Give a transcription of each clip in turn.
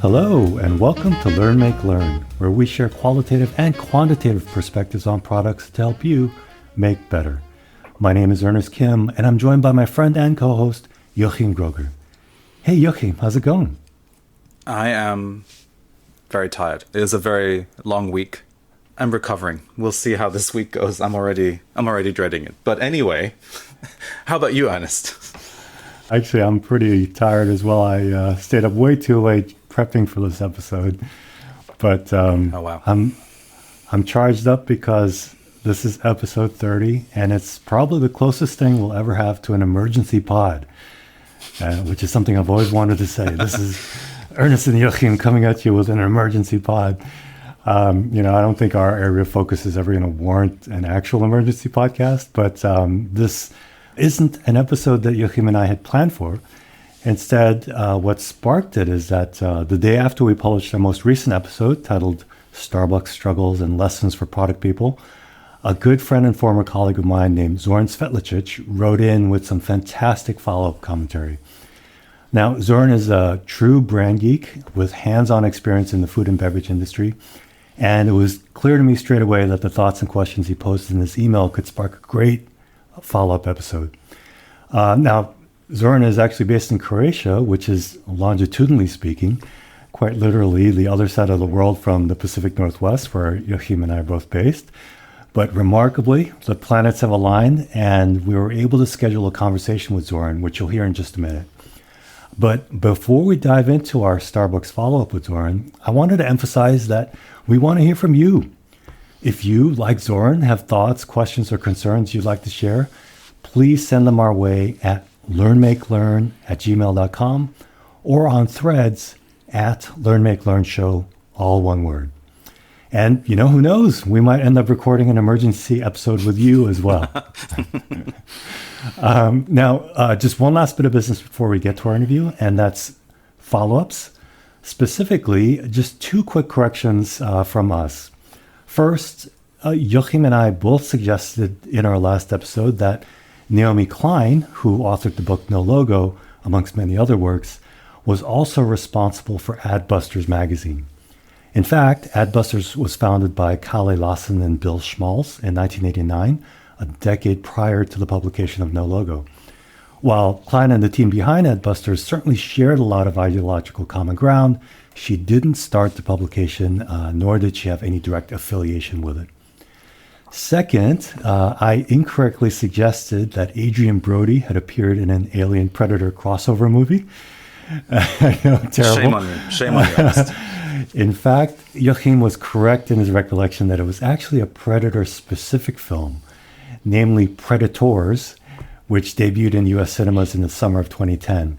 Hello, and welcome to Learn, Make, Learn, where we share qualitative and quantitative perspectives on products to help you make better. My name is Ernest Kim, and I'm joined by my friend and co-host, Joachim Groger. Hey, Joachim, how's it going? I am very tired. It is a very long week. I'm recovering. We'll see how this week goes. I'm already dreading it. But anyway, how about you, Ernest? Actually, I'm pretty tired as well. I stayed up way too late prepping for this episode. But Oh, wow. I'm charged up because this is episode 30, and it's probably the closest thing we'll ever have to an emergency pod, which is something I've always wanted to say. This is Ernest and Joachim coming at you with an emergency pod. I don't think our area of focus is ever going to warrant an actual emergency podcast, but this isn't an episode that Joachim and I had planned for. Instead, what sparked it is that the day after we published our most recent episode titled Starbucks Struggles and Lessons for Product People, a good friend and former colleague of mine named Zoran Svetlicic wrote in with some fantastic follow-up commentary. Now, Zoran is a true brand geek with hands-on experience in the food and beverage industry, and it was clear to me straight away that the thoughts and questions he posted in this email could spark a great follow-up episode. Now, Zoran is actually based in Croatia, which is, longitudinally speaking, quite literally the other side of the world from the Pacific Northwest, where Joachim and I are both based. But remarkably, the planets have aligned, and we were able to schedule a conversation with Zoran, which you'll hear in just a minute. But before we dive into our Starbucks follow-up with Zoran, I wanted to emphasize that we want to hear from you. If you, like Zoran, have thoughts, questions, or concerns you'd like to share, please send them our way at learnmakelearn@gmail.com or on Threads at LearnMakeLearnShow, all one word. And, who knows? We might end up recording an emergency episode with you as well. Now, just one last bit of business before we get to our interview, and that's follow-ups. Specifically, just two quick corrections from us. First, Joachim and I both suggested in our last episode that Naomi Klein, who authored the book No Logo, amongst many other works, was also responsible for Adbusters magazine. In fact, Adbusters was founded by Kalle Lassen and Bill Schmalz in 1989, a decade prior to the publication of No Logo. While Klein and the team behind Adbusters certainly shared a lot of ideological common ground, she didn't start the publication, nor did she have any direct affiliation with it. Second, I incorrectly suggested that Adrian Brody had appeared in an Alien Predator crossover movie. I know, terrible. Shame on you. Shame on you, Ernest. In fact, Joachim was correct in his recollection that it was actually a Predator-specific film, namely Predators, which debuted in U.S. cinemas in the summer of 2010.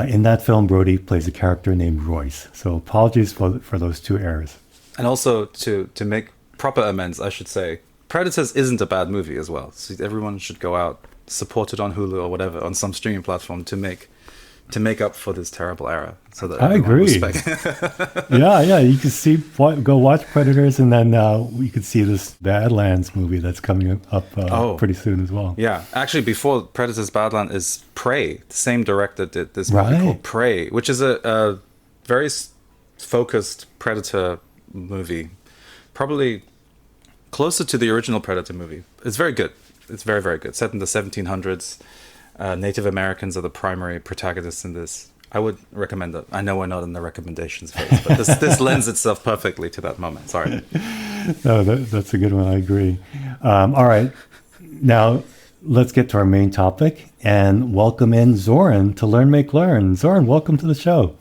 In that film, Brody plays a character named Royce. So apologies for those two errors. And also, to make proper amends, I should say, Predators isn't a bad movie as well. So everyone should go out, support it on Hulu or whatever, on some streaming platform to make up for this terrible error. So that I agree. Yeah, you can go watch Predators, and then you can see this Badlands movie that's coming up pretty soon as well. Yeah, actually, before Predators Badlands is Prey. The same director did this movie called Prey, which is a very focused Predator movie, probably closer to the original Predator movie. It's very good. It's very, very good. Set in the 1700s. Native Americans are the primary protagonists in this. I would recommend it. I know we're not in the recommendations phase, but this lends itself perfectly to that moment. Sorry. No, that's a good one. I agree. All right. Now, let's get to our main topic and welcome in Zoran to Learn, Make, Learn. Zoran, welcome to the show.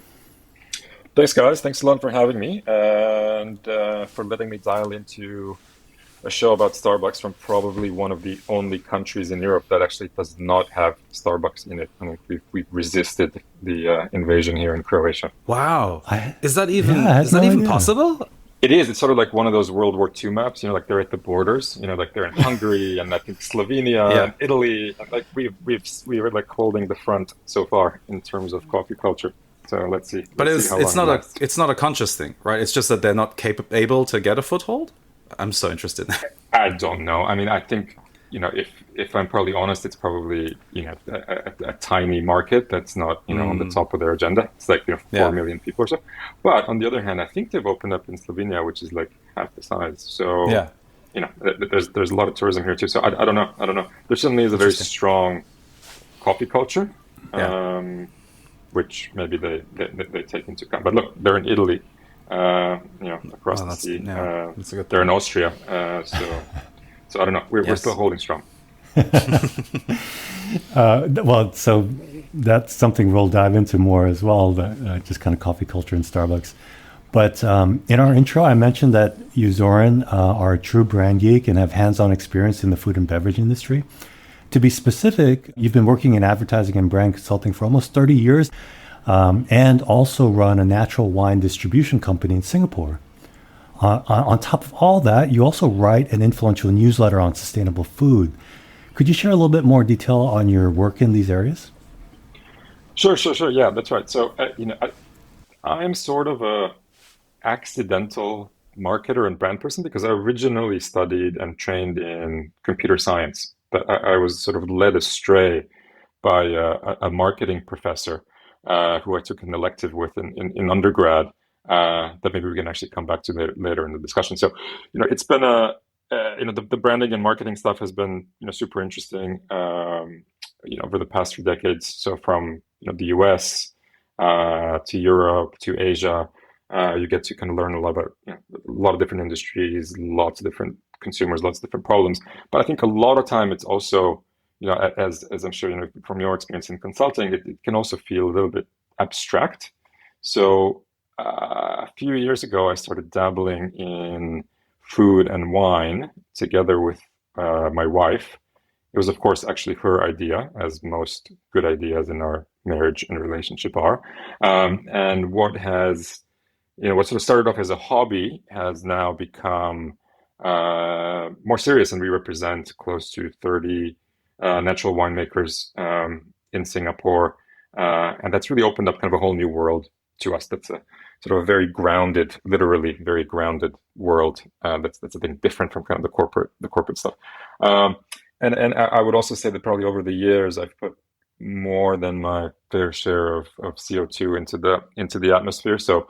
Thanks, guys. Thanks a lot for having me and for letting me dial into a show about Starbucks from probably one of the only countries in Europe that actually does not have Starbucks in it. I mean, we've resisted the invasion here in Croatia. Wow. Is that even possible? It is. It's sort of like one of those World War II maps, like they're at the borders, like they're in Hungary and I think Slovenia and Italy. And like we were like holding the front so far in terms of coffee culture. So let's see. But it's not a conscious thing, right? It's just that they're not able to get a foothold. I'm so interested. I don't know. I mean, I think if I'm probably honest, it's probably a tiny market that's not on the top of their agenda. It's like 4 million people or so. But on the other hand, I think they've opened up in Slovenia, which is like half the size. So Yeah. there's a lot of tourism here too. So I don't know. There certainly is a very strong coffee culture, which maybe they take into account. But look, they're in Italy, across the sea. They're in Austria, so I don't know. We're still holding strong. Well, so that's something we'll dive into more as well, just kind of coffee culture in Starbucks. But in our intro, I mentioned that you, Zoran, are a true brand geek and have hands-on experience in the food and beverage industry. To be specific, you've been working in advertising and brand consulting for almost 30 years and also run a natural wine distribution company in Singapore. On top of all that, you also write an influential newsletter on sustainable food. Could you share a little bit more detail on your work in these areas? Sure. Yeah, that's right. So, I'm sort of a accidental marketer and brand person because I originally studied and trained in computer science, but I was sort of led astray by a marketing professor who I took an elective with in undergrad that maybe we can actually come back to later in the discussion. So, it's been the branding and marketing stuff has been super interesting over the past few decades. So from the US to Europe to Asia. You get to kind of learn a lot about a lot of different industries, lots of different consumers, lots of different problems. But I think a lot of time it's also, as I'm sure from your experience in consulting, it can also feel a little bit abstract. So a few years ago, I started dabbling in food and wine together with my wife. It was, of course, actually her idea, as most good ideas in our marriage and relationship are. And what sort of started off as a hobby has now become more serious, and we represent close to 30 natural winemakers in Singapore, and that's really opened up kind of a whole new world to us. That's a sort of a very grounded, literally very grounded world. That's I think different from kind of the corporate stuff. And I would also say that probably over the years I've put more than my fair share of CO2 into the atmosphere. So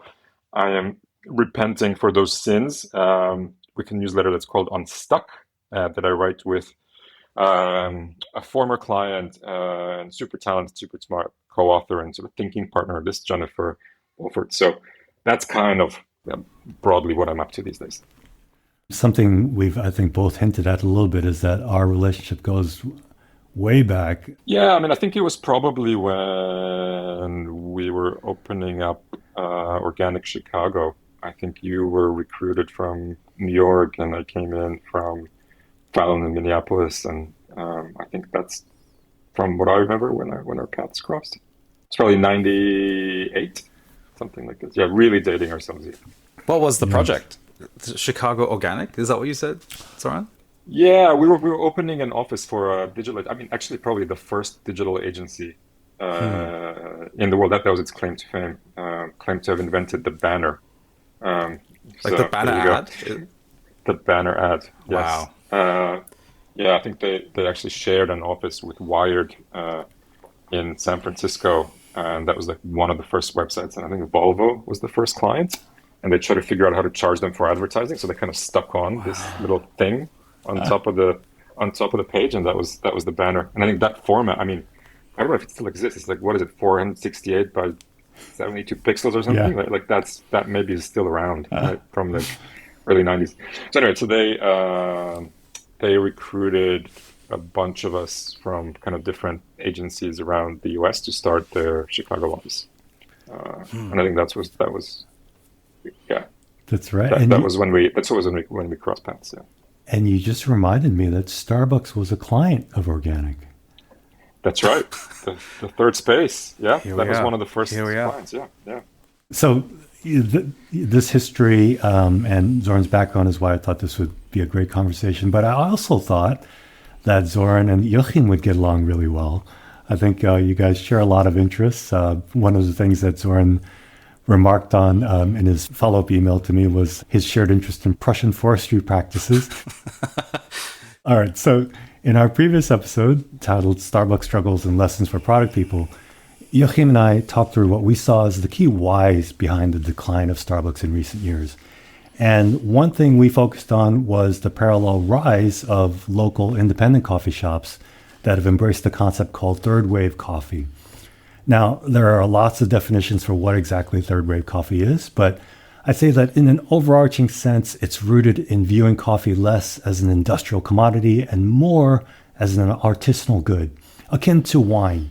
I am repenting for those sins. We can newsletter that's called Unstuck that I write with a former client and super talented, super smart co-author and sort of thinking partner of this, Jennifer Wolford. So that's kind of broadly what I'm up to these days. Something we've, I think, both hinted at a little bit is that our relationship goes way back. Yeah, I mean, I think it was probably when we were opening up Organic Chicago. I think you were recruited from New York and I came in from Fallon in Minneapolis. And I think that's from what I remember when our paths crossed. It's probably 98, something like this. Yeah, really dating ourselves here. What was the project? Chicago Organic? Is that what you said, Zoran? Yeah, we were opening an office for a digital. I mean, actually, probably the first digital agency in the world. That was its claim to fame. Claimed to have invented the banner. Like the banner ad? The banner ad. Yes. Wow. Yeah, I think they actually shared an office with Wired in San Francisco, and that was like one of the first websites. And I think Volvo was the first client. And they tried to figure out how to charge them for advertising, so they kind of stuck on this little thing on top of the page, and that was the banner. And I think that format, I mean, I don't know if it still exists. It's like, what is it, 468 by 72 pixels or something? Yeah. Like that maybe is still around right, from the early 90s. So anyway, so they recruited a bunch of us from kind of different agencies around the US to start their Chicago office. And I think that was. Yeah, that's right. That was when we crossed paths. Yeah, and you just reminded me that Starbucks was a client of Organic. That's right. The third space. Yeah, that was one of the first clients. Yeah. So this history and Zoran's background is why I thought this would be a great conversation. But I also thought that Zoran and Joachim would get along really well. I think you guys share a lot of interests. One of the things that Zoran remarked on in his follow-up email to me was his shared interest in Prussian forestry practices. All right, so In our previous episode, titled Starbucks Struggles and Lessons for Product People, Joachim and I talked through what we saw as the key whys behind the decline of Starbucks in recent years. And one thing we focused on was the parallel rise of local independent coffee shops that have embraced the concept called third wave coffee. Now, there are lots of definitions for what exactly third wave coffee is, but I'd say that in an overarching sense, it's rooted in viewing coffee less as an industrial commodity and more as an artisanal good, akin to wine.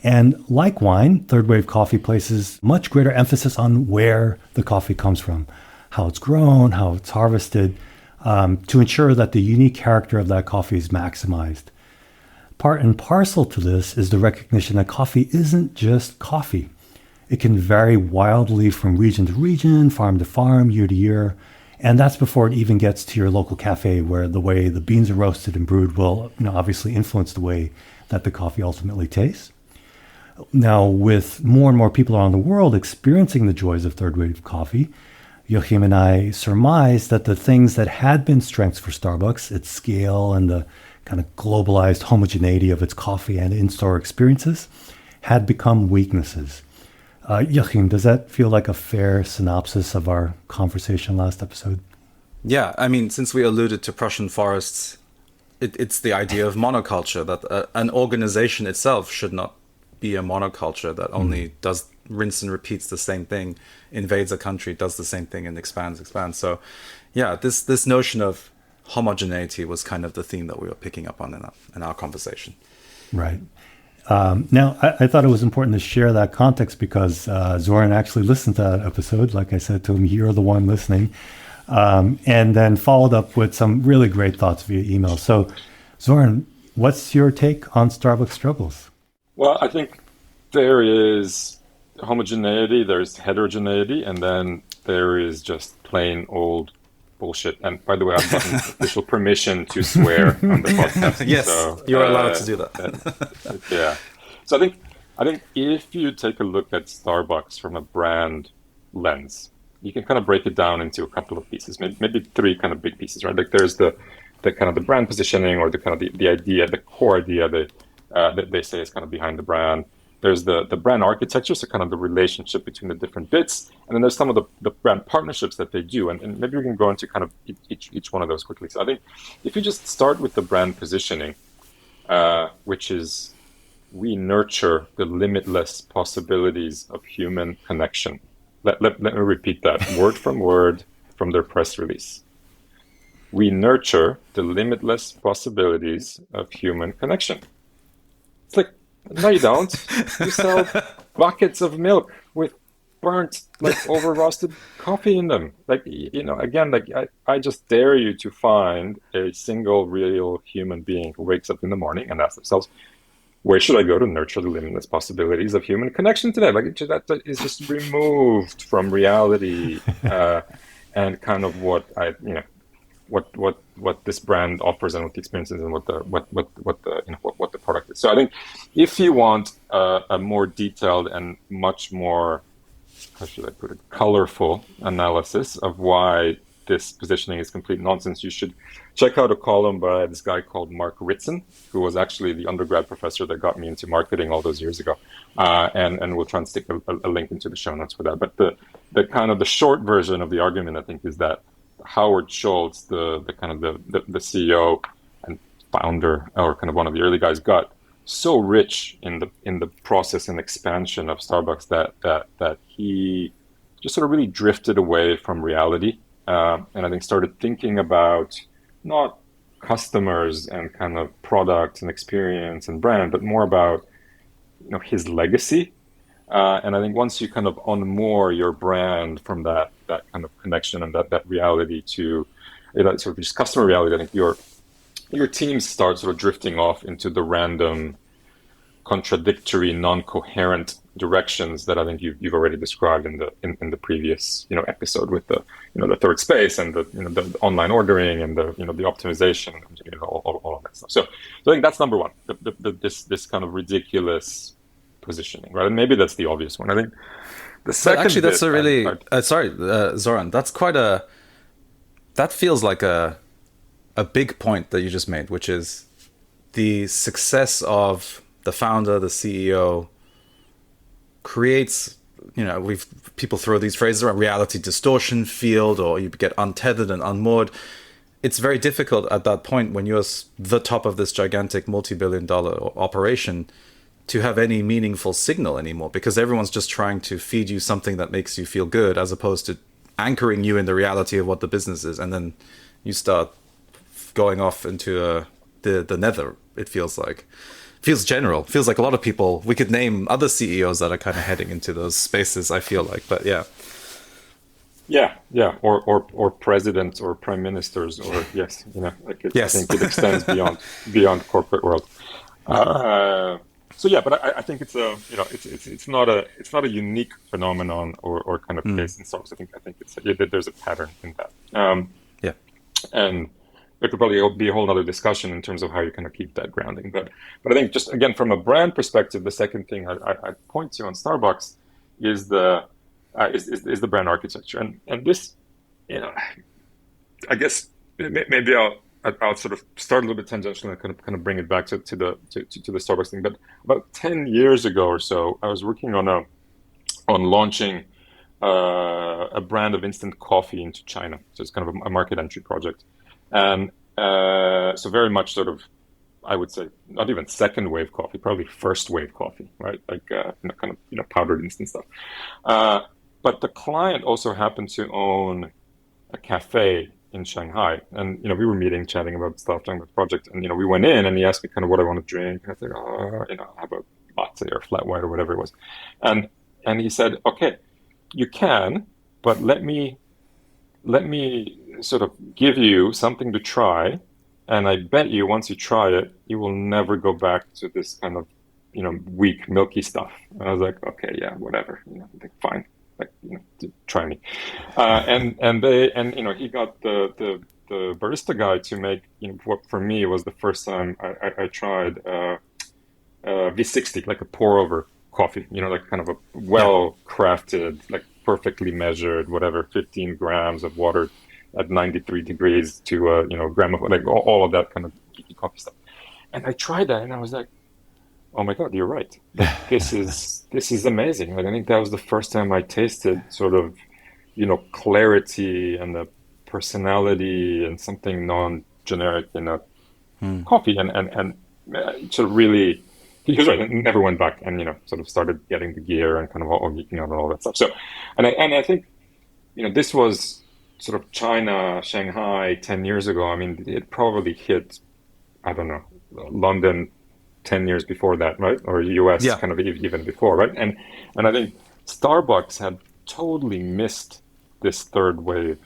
And like wine, third wave coffee places much greater emphasis on where the coffee comes from, how it's grown, how it's harvested, to ensure that the unique character of that coffee is maximized. Part and parcel to this is the recognition that coffee isn't just coffee. It can vary wildly from region to region, farm to farm, year to year, and that's before it even gets to your local cafe, where the way the beans are roasted and brewed will, obviously influence the way that the coffee ultimately tastes. Now, with more and more people around the world experiencing the joys of third wave coffee, Joachim and I surmised that the things that had been strengths for Starbucks, its scale and the kind of globalized homogeneity of its coffee and in-store experiences, had become weaknesses. Joachim, does that feel like a fair synopsis of our conversation last episode? Yeah, I mean, since we alluded to Prussian forests, it's the idea of monoculture, that an organization itself should not be a monoculture that only does rinse and repeats the same thing, invades a country, does the same thing and expands. So yeah, this notion of homogeneity was kind of the theme that we were picking up on in our conversation. Right. Now, I thought it was important to share that context because Zoran actually listened to that episode. Like I said to him, you're the one listening. And then followed up with some really great thoughts via email. So, Zoran, what's your take on Starbucks struggles? Well, I think there is homogeneity, there's heterogeneity, and then there is just plain old bullshit. And by the way, I've gotten official permission to swear on the podcast. Yes, so, you're allowed to do that. Yeah. So I think if you take a look at Starbucks from a brand lens, you can kind of break it down into a couple of pieces, maybe three kind of big pieces, right? Like there's the kind of the brand positioning, or the kind of the idea, the core idea that they say is kind of behind the brand. There's the brand architecture, so kind of the relationship between the different bits. And then there's some of the brand partnerships that they do. And maybe we can go into kind of each one of those quickly. So I think if you just start with the brand positioning, which is we nurture the limitless possibilities of human connection. Let me repeat that word from their press release. We nurture the limitless possibilities of human connection. It's like, no, you don't. You sell buckets of milk with burnt, like over roasted coffee in them. Like, again, like I just dare you to find a single real human being who wakes up in the morning and asks themselves, where should I go to nurture the limitless possibilities of human connection today? Like that is just removed from reality and kind of what this brand offers and what the experience is and what the product is. So I think if you want a more detailed and much more, how should I put it, colorful analysis of why this positioning is complete nonsense, you should check out a column by this guy called Mark Ritson, who was actually the undergrad professor that got me into marketing all those years ago. And we'll try and stick a link into the show notes for that. But the kind of the short version of the argument, I think, is that Howard Schultz, the CEO and founder, or kind of one of the early guys, got so rich in the process and expansion of Starbucks that he just sort of really drifted away from reality, and I think started thinking about not customers and kind of product and experience and brand, but more about his legacy. And I think once you kind of unmoor your brand from that kind of connection and that reality to sort of just customer reality, I think your teams start sort of drifting off into the random, contradictory, non-coherent directions that I think you've already described in the previous episode with the the third space and the online ordering and the optimization, all of that stuff. So I think that's number one. This kind of ridiculous positioning, right? And maybe that's the obvious one. I think the second. But actually, that's a really Zoran. That's quite that feels like a big point that you just made, which is the success of the founder, the CEO, creates, people throw these phrases around, reality distortion field, or you get untethered and unmoored. It's very difficult at that point, when you're the top of this gigantic multi-billion-dollar operation, to have any meaningful signal anymore, because everyone's just trying to feed you something that makes you feel good, as opposed to anchoring you in the reality of what the business is. And then you start going off into the nether, it feels like. Feels general. Feels like a lot of people, we could name other CEOs that are kind of heading into those spaces, I feel like. But yeah. Yeah, or presidents or prime ministers, or yes, Yes. I think it extends beyond corporate world. So yeah, but I think it's it's not a unique phenomenon or kind of case in Starbucks. I think there's a pattern in that. Yeah. And there could probably be a whole other discussion in terms of how you kind of keep that grounding. But I think, just again, from a brand perspective, the second thing I point to on Starbucks is the brand architecture, and this, I guess maybe I'll sort of start a little bit tangential and kind of bring it back to the Starbucks thing. But about 10 years ago or so, I was working on launching a brand of instant coffee into China. So it's kind of a market entry project, and so very much sort of, I would say, not even second wave coffee, probably first wave coffee, right? Like kind of powdered instant stuff. But the client also happened to own a cafe in Shanghai, and we were meeting, chatting about stuff, talking about the project, and we went in, and he asked me kind of what I want to drink, and I said, how about latte or flat white or whatever it was, and he said, okay, you can, but let me sort of give you something to try, and I bet you once you try it, you will never go back to this kind of weak milky stuff. And I was like, okay, yeah, whatever, fine. Like, try me, and he got the barista guy to make what for me was the first time I tried V60, like a pour over coffee, like kind of a well crafted, like perfectly measured, whatever, 15 grams of water at 93 degrees to a gram of, like, all of that kind of geeky coffee stuff. And I tried that, and I was like, oh my God, you're right. This is amazing. Like, I think that was the first time I tasted sort of, clarity and the personality and something non-generic in coffee, and sort of really, he was right. I never went back and sort of started getting the gear and kind of all geeking out and all that stuff. So, and I think this was sort of China, Shanghai 10 years ago. I mean, it probably hit, I don't know, London 10 years before that, right? Or US kind of even before, right? And I think Starbucks had totally missed this third wave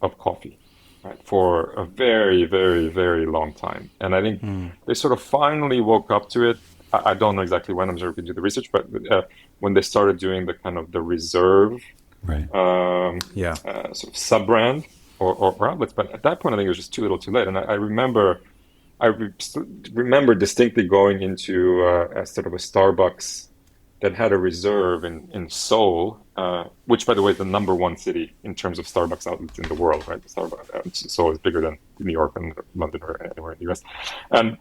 of coffee, right, for a very, very, very long time. And I think they sort of finally woke up to it. I don't know exactly when, I'm sure we can do the research, but when they started doing the kind of the reserve sort of sub-brand or outlets. But at that point, I think it was just too little too late. And I remember distinctly going into a sort of a Starbucks that had a reserve in Seoul, which, by the way, is the #1 city in terms of Starbucks outlets in the world, right? Seoul is bigger than New York and London or anywhere in the US. And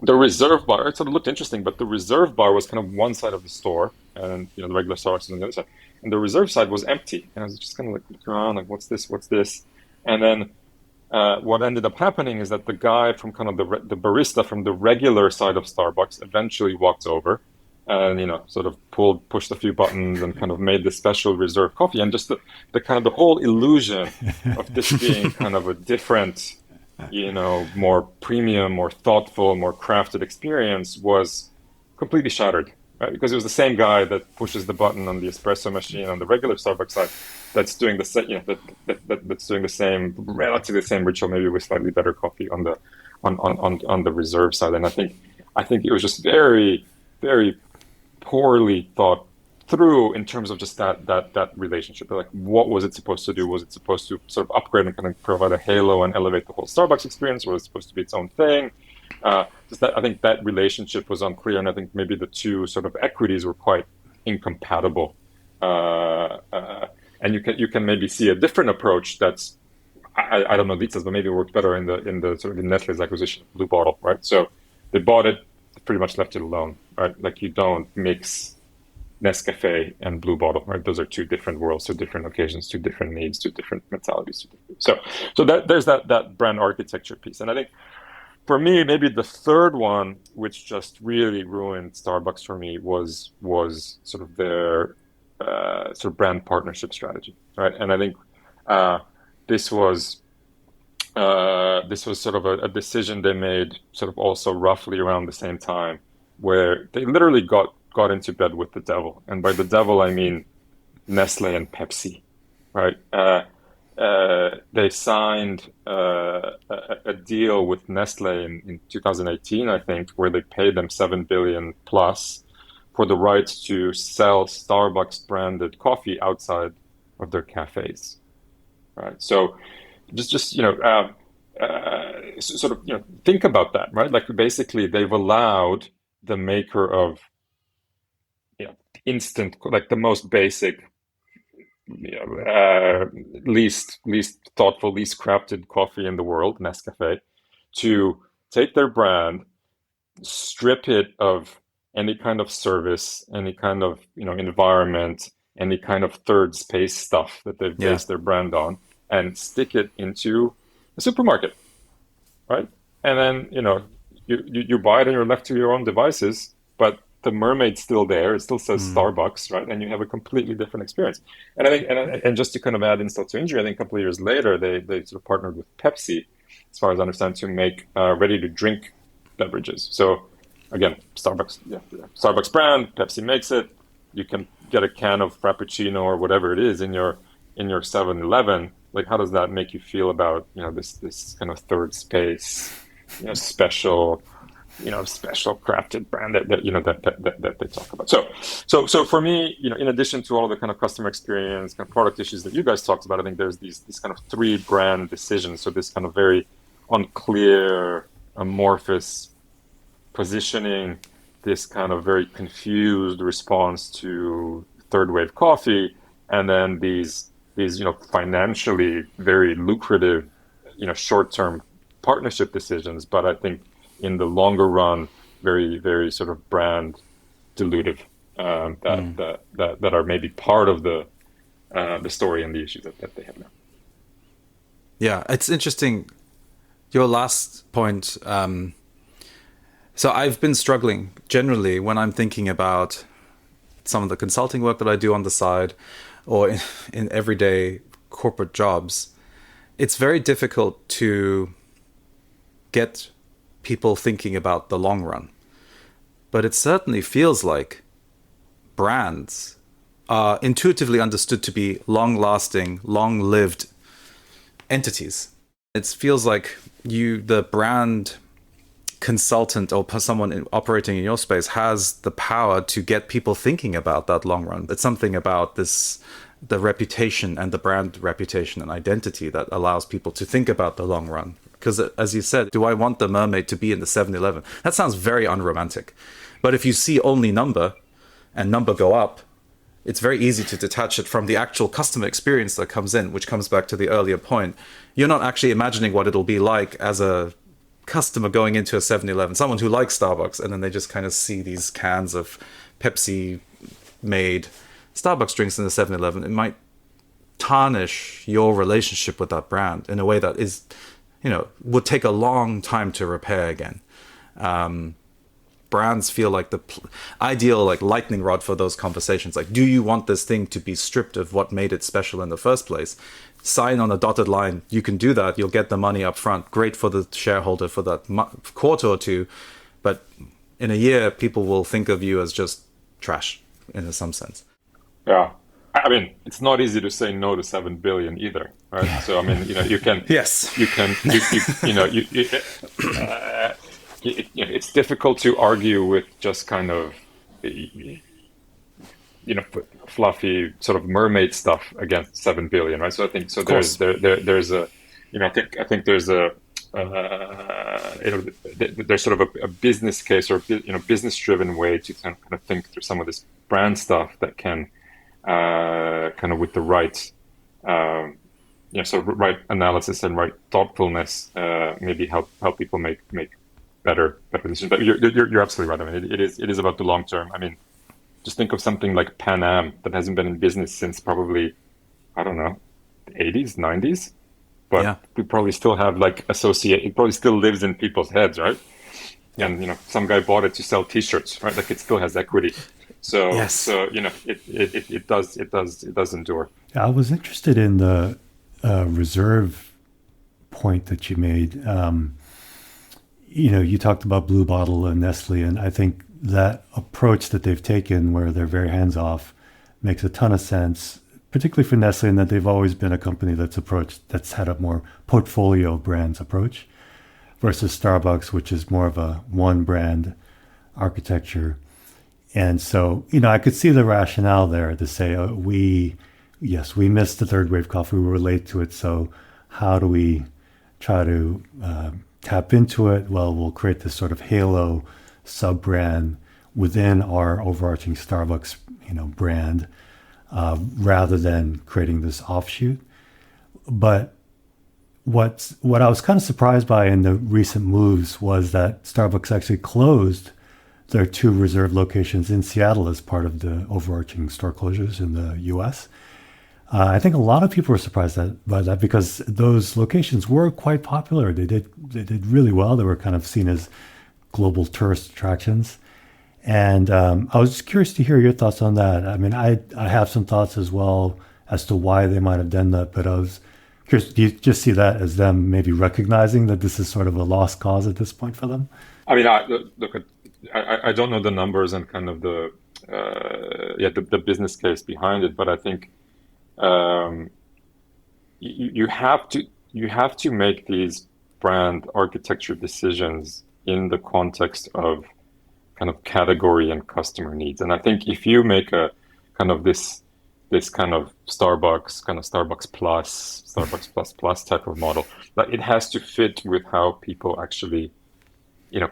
the reserve bar, it sort of looked interesting, but the reserve bar was kind of one side of the store, and the regular Starbucks was on the other side. And the reserve side was empty. And I was just kind of like looking around, like, what's this? And then what ended up happening is that the guy from kind of the barista from the regular side of Starbucks eventually walked over and sort of pushed a few buttons and kind of made the special reserve coffee, and just the kind of the whole illusion of this being kind of a different, more premium, more thoughtful, more crafted experience was completely shattered, right? Because it was the same guy that pushes the button on the espresso machine on the regular Starbucks side that's doing the same, that's doing the same, relatively the same ritual, maybe with slightly better coffee on the reserve side. And I think it was just very, very poorly thought through in terms of just that relationship. Like, what was it supposed to do? Was it supposed to sort of upgrade and kind of provide a halo and elevate the whole Starbucks experience? Or was it supposed to be its own thing? I think that relationship was unclear, and I think maybe the two sort of equities were quite incompatible. And you can maybe see a different approach that's, I don't know details, but maybe it worked better in the sort of the Nestle's acquisition of Blue Bottle, right? So they bought it, pretty much left it alone, right? Like you don't mix Nescafe and Blue Bottle, right? Those are two different worlds, two different occasions, two different needs, two different mentalities. So that there's that brand architecture piece. And I think for me, maybe the third one, which just really ruined Starbucks for me, was sort of their sort of brand partnership strategy, right? And I think this was sort of a decision they made sort of also roughly around the same time, where they literally got into bed with the devil. And by the devil, I mean Nestle and Pepsi, right? They signed a deal with Nestle in 2018, I think, where they paid them 7 billion plus for the rights to sell Starbucks branded coffee outside of their cafes, right? So just sort of think about that, right? Like basically they've allowed the maker of instant, like the most basic, least thoughtful, least crafted coffee in the world, Nescafe, to take their brand, strip it of any kind of service, any kind of environment, any kind of third space stuff that they've based their brand on, and stick it into a supermarket, right? And then you buy it and you're left to your own devices, but the mermaid's still there. It still says Starbucks, right? And you have a completely different experience. And I think, and just to kind of add insult to injury, I think a couple of years later, they sort of partnered with Pepsi, as far as I understand, to make ready-to-drink beverages. So again, Starbucks brand, Pepsi makes it. You can get a can of Frappuccino or whatever it is in your 7-Eleven. Like, how does that make you feel about this kind of third space, special crafted brand that they talk about. So for me, in addition to all the kind of customer experience, kind of product issues that you guys talked about, I think there's these kind of three brand decisions. So this kind of very unclear, amorphous positioning, this kind of very confused response to third wave coffee, and then these financially very lucrative, short-term partnership decisions. But I think in the longer run, very, very sort of brand dilutive, that are maybe part of the story and the issues that they have now. Yeah, it's interesting. Your last point. So I've been struggling generally when I'm thinking about some of the consulting work that I do on the side, or in everyday corporate jobs. It's very difficult to get people thinking about the long run. But it certainly feels like brands are intuitively understood to be long-lasting, long-lived entities. It feels like the brand consultant or someone operating in your space has the power to get people thinking about that long run. It's something about the reputation and the brand reputation and identity that allows people to think about the long run. Because as you said, do I want the mermaid to be in the 7-Eleven? That sounds very unromantic. But if you see only number and number go up, it's very easy to detach it from the actual customer experience that comes in, which comes back to the earlier point. You're not actually imagining what it'll be like as a customer going into a 7-Eleven, someone who likes Starbucks, and then they just kind of see these cans of Pepsi-made Starbucks drinks in the 7-Eleven. It might tarnish your relationship with that brand in a way that is, would take a long time to repair again. Brands feel like the ideal lightning rod for those conversations. Like, do you want this thing to be stripped of what made it special in the first place? Sign on a dotted line. You can do that. You'll get the money up front. Great for the shareholder for that quarter or two. But in a year, people will think of you as just trash in some sense. Yeah. I mean, it's not easy to say no to 7 billion either, right? So, I mean, you can, yes, it's difficult to argue with just kind of, fluffy sort of mermaid stuff against 7 billion, right? So I think there's a, I think there's a, there's sort of a business case or business driven way to kind of think through some of this brand stuff that can kind of with the right right analysis and right thoughtfulness maybe help people make better decisions. But you're absolutely right. I mean, it is about the long term. I mean, just think of something like Pan Am that hasn't been in business since probably, I don't know, the 80s, 90s, but Yeah. we probably still have like it probably still lives in people's heads, right? Yeah. And some guy bought it to sell T-shirts, right? Like it still has equity. So Yes. it does endure. I was interested in the reserve point that you made. You talked about Blue Bottle and Nestle, and I think that approach that they've taken, where they're very hands off, makes a ton of sense, particularly for Nestle, in that they've always been a company that's had a more portfolio brands approach, versus Starbucks, which is more of a one brand architecture. And so, I could see the rationale there to say, we missed the third wave coffee, we were late to it. So how do we try to tap into it? Well, we'll create this sort of halo sub brand within our overarching Starbucks, brand, rather than creating this offshoot. But what I was kind of surprised by in the recent moves was that Starbucks actually closed their 2 reserve locations in Seattle as part of the overarching store closures in the U.S. I think a lot of people were surprised by that because those locations were quite popular. They did really well. They were kind of seen as global tourist attractions. And I was just curious to hear your thoughts on that. I mean, I have some thoughts as well as to why they might have done that, but I was curious, do you just see that as them maybe recognizing that this is sort of a lost cause at this point for them? I mean, I don't know the numbers and kind of the business case behind it, but I think you have to make these brand architecture decisions in the context of kind of category and customer needs. And I think if you make a kind of this kind of Starbucks plus type of model, that it has to fit with how people actually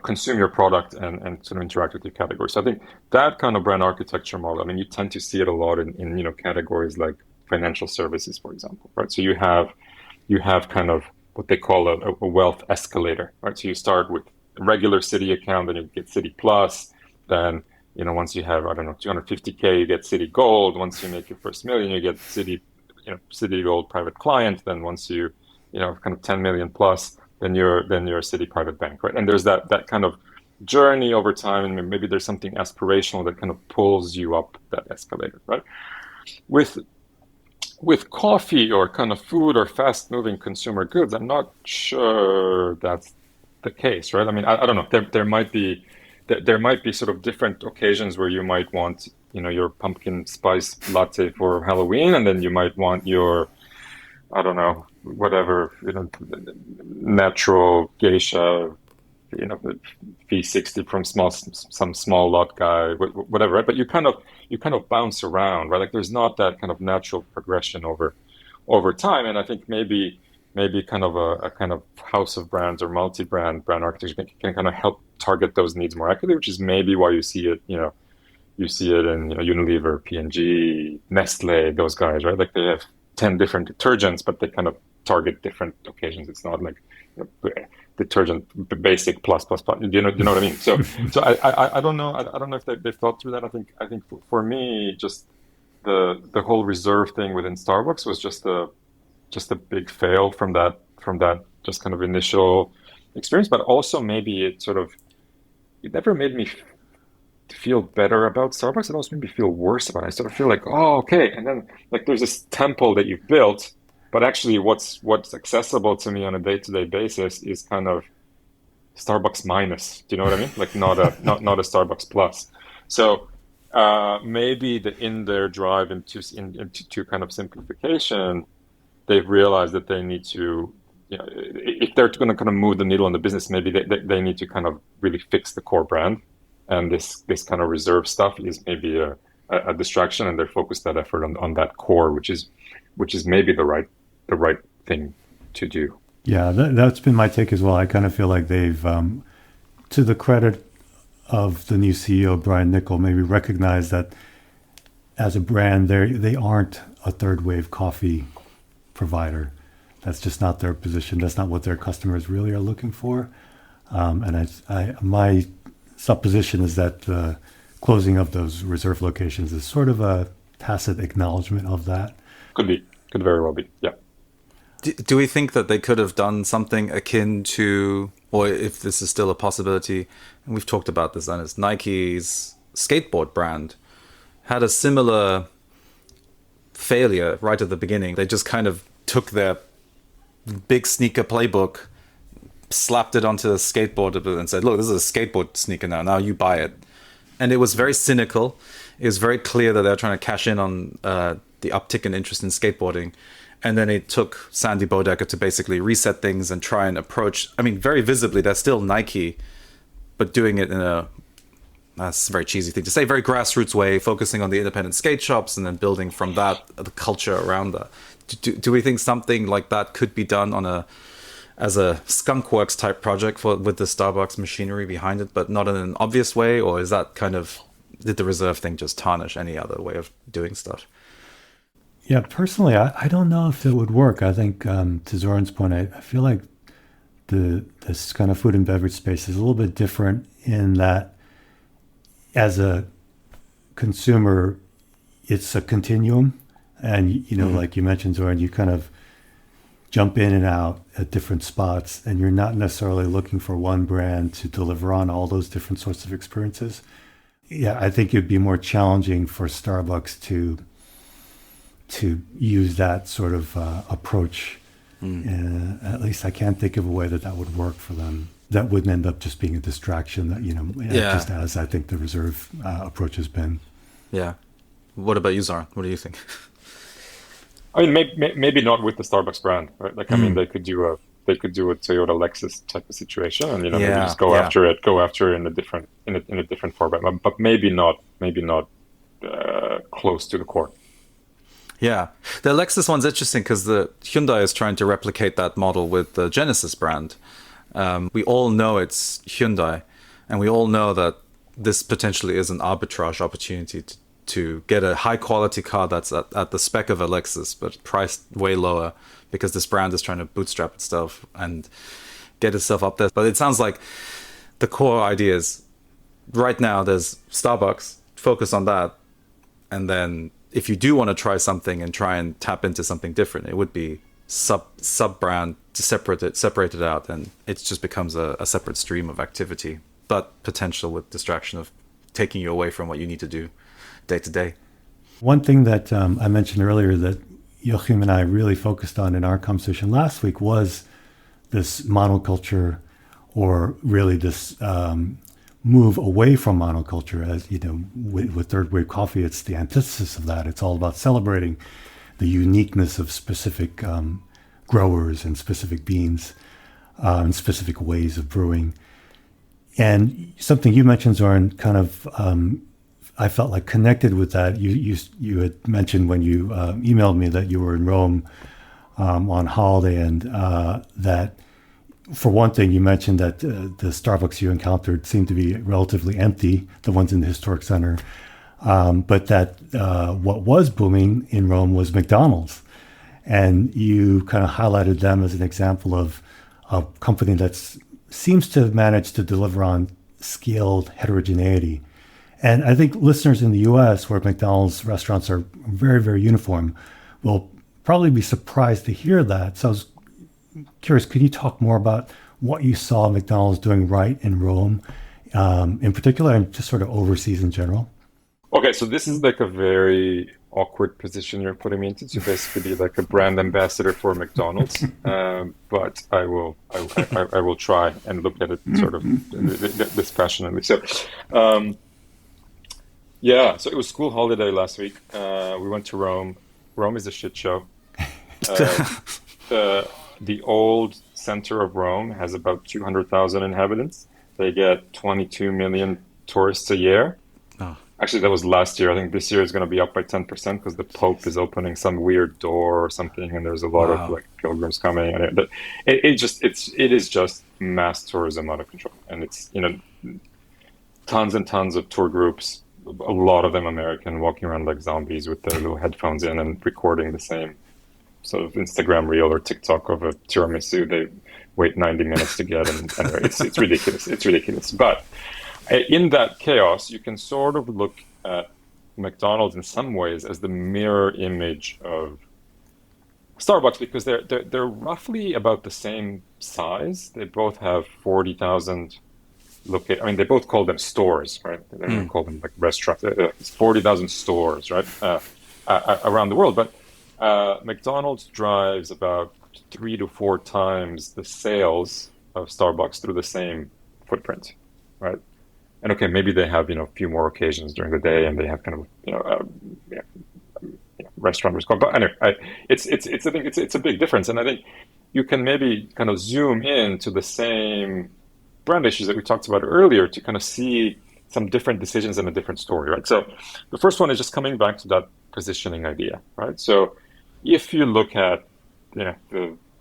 consume your product and sort of interact with your category. So I think that kind of brand architecture model, I mean, you tend to see it a lot in categories like financial services, for example, right? So you have kind of what they call a wealth escalator, right? So you start with a regular Citi account, then you get Citi Plus, then once you have, I don't know, 250K, you get Citi Gold. Once you make your first million, you get Citi Gold Private Client. Then once you kind of 10 million plus, then you're a Citi Private Bank, right? And there's that kind of journey over time, and maybe there's something aspirational that kind of pulls you up that escalator, right? With coffee or kind of food or fast-moving consumer goods, I'm not sure that's the case, right? I mean, I don't know. There might be sort of different occasions where you might want, your pumpkin spice latte for Halloween, and then you might want your, I don't know, whatever, natural geisha, V60 from some small lot guy, whatever, right? But you kind of bounce around, right? Like there's not that kind of natural progression over time. And I think maybe kind of a kind of house of brands or multi-brand architecture can kind of help target those needs more accurately, which is maybe why you see it, you see it in Unilever, P&G, Nestle, those guys, right? Like they have 10 different detergents, but they kind of target different occasions. It's not like detergent basic plus. You know what I mean? So I don't know. I don't know if they've thought through that. I think for me, just the whole reserve thing within Starbucks was just a big fail from that just kind of initial experience. But also maybe it never made me feel better about Starbucks. It also made me feel worse about it. I sort of feel like, oh, okay. And then like there's this temple that you've built, but actually what's accessible to me on a day-to-day basis is kind of Starbucks minus. Do you know what I mean? Like not a Starbucks plus. So maybe in their drive into kind of simplification, they've realized that they need to, if they're going to kind of move the needle on the business, maybe they need to kind of really fix the core brand. And this kind of reserve stuff is maybe a distraction, and they're focused that effort on that core, which is maybe the right thing to do. Yeah, that's been my take as well. I kind of feel like they've, to the credit of the new CEO, Brian Niccol, maybe recognized that as a brand, they aren't a third wave coffee provider. That's just not their position. That's not what their customers really are looking for. My supposition is that the closing of those reserve locations is sort of a tacit acknowledgement of that. Could very well be, yeah. Do we think that they could have done something akin to, or if this is still a possibility, and we've talked about this, and it's Nike's skateboard brand had a similar failure right at the beginning. They just kind of took their big sneaker playbook, slapped it onto a skateboard and said, look, this is a skateboard sneaker now you buy it. And it was very cynical. It was very clear that they were trying to cash in on the uptick in interest in skateboarding. And then it took Sandy Bodecker to basically reset things and try and approach, I mean, very visibly, they're still Nike, but doing it in that's a very cheesy thing to say, very grassroots way, focusing on the independent skate shops and then building from that, the culture around that. Do we think something like that could be done as a skunkworks type project with the Starbucks machinery behind it, but not in an obvious way? Or is that did the reserve thing just tarnish any other way of doing stuff? Yeah, personally, I don't know if it would work. I think, to Zoran's point, I feel like this kind of food and beverage space is a little bit different in that as a consumer, it's a continuum. And, like you mentioned, Zoran, you kind of jump in and out at different spots, and you're not necessarily looking for one brand to deliver on all those different sorts of experiences. Yeah, I think it'd be more challenging for Starbucks to use that sort of approach. At least I can't think of a way that would work for them. That wouldn't end up just being a distraction that, just as I think the reserve approach has been. Yeah. What about you, Zoran? What do you think? I mean, maybe not with the Starbucks brand, right? Like, I mean, they could do a Toyota Lexus type of situation, and maybe just go after it in a different format, but maybe not close to the core. Yeah, the Lexus one's interesting because the Hyundai is trying to replicate that model with the Genesis brand. We all know it's Hyundai, and we all know that this potentially is an arbitrage opportunity to get a high quality car that's at the spec of a Lexus, but priced way lower, because this brand is trying to bootstrap itself and get itself up there. But it sounds like the core idea is right now there's Starbucks, focus on that, and then if you do want to try something and try and tap into something different, it would be sub brand to separate it out, and it just becomes a separate stream of activity, but potential with distraction of taking you away from what you need to do day to day. One thing that I mentioned earlier that Joachim and I really focused on in our conversation last week was this monoculture, or really this move away from monoculture. As with third wave coffee, it's the antithesis of that. It's all about celebrating the uniqueness of specific growers and specific beans and specific ways of brewing. And something you mentioned, Zoran, kind of I felt like connected with that. You had mentioned when you emailed me that you were in Rome on holiday, and that, for one thing, you mentioned that the Starbucks you encountered seemed to be relatively empty, the ones in the historic center, but that what was booming in Rome was McDonald's. And you kind of highlighted them as an example of a company that seems to have managed to deliver on scaled heterogeneity. And I think listeners in the U.S., where McDonald's restaurants are very, very uniform, will probably be surprised to hear that. So I was curious, could you talk more about what you saw McDonald's doing right in Rome in particular, and just sort of overseas in general? Okay, so this is like a very awkward position you're putting me into, to basically be like a brand ambassador for McDonald's. But I will try and look at it sort of dispassionately. So, so it was school holiday last week. We went to Rome. Rome is a shit show. The old center of Rome has about 200,000 inhabitants. They get 22 million tourists a year. Oh. Actually, that was last year. I think this year is going to be up by 10% because the Pope is opening some weird door or something, and there's a lot of like pilgrims coming. And it is just mass tourism out of control, and it's tons and tons of tour groups, a lot of them American, walking around like zombies with their little headphones in and recording the same sort of Instagram reel or TikTok of a tiramisu wait 90 minutes to get, and it's ridiculous. It's ridiculous. But in that chaos, you can sort of look at McDonald's in some ways as the mirror image of Starbucks, because they're roughly about the same size. They both have 40,000 I mean, they both call them stores, right? They don't call them like restaurants. It's 40,000 stores, right, around the world. But McDonald's drives about 3 to 4 times the sales of Starbucks through the same footprint, right? And okay, maybe they have a few more occasions during the day, and they have kind of restaurant response. But anyway, I think it's a big difference, and I think you can maybe kind of zoom in to the same brand issues that we talked about earlier to kind of see some different decisions and a different story, right? So the first one is just coming back to that positioning idea, right? So if you look at the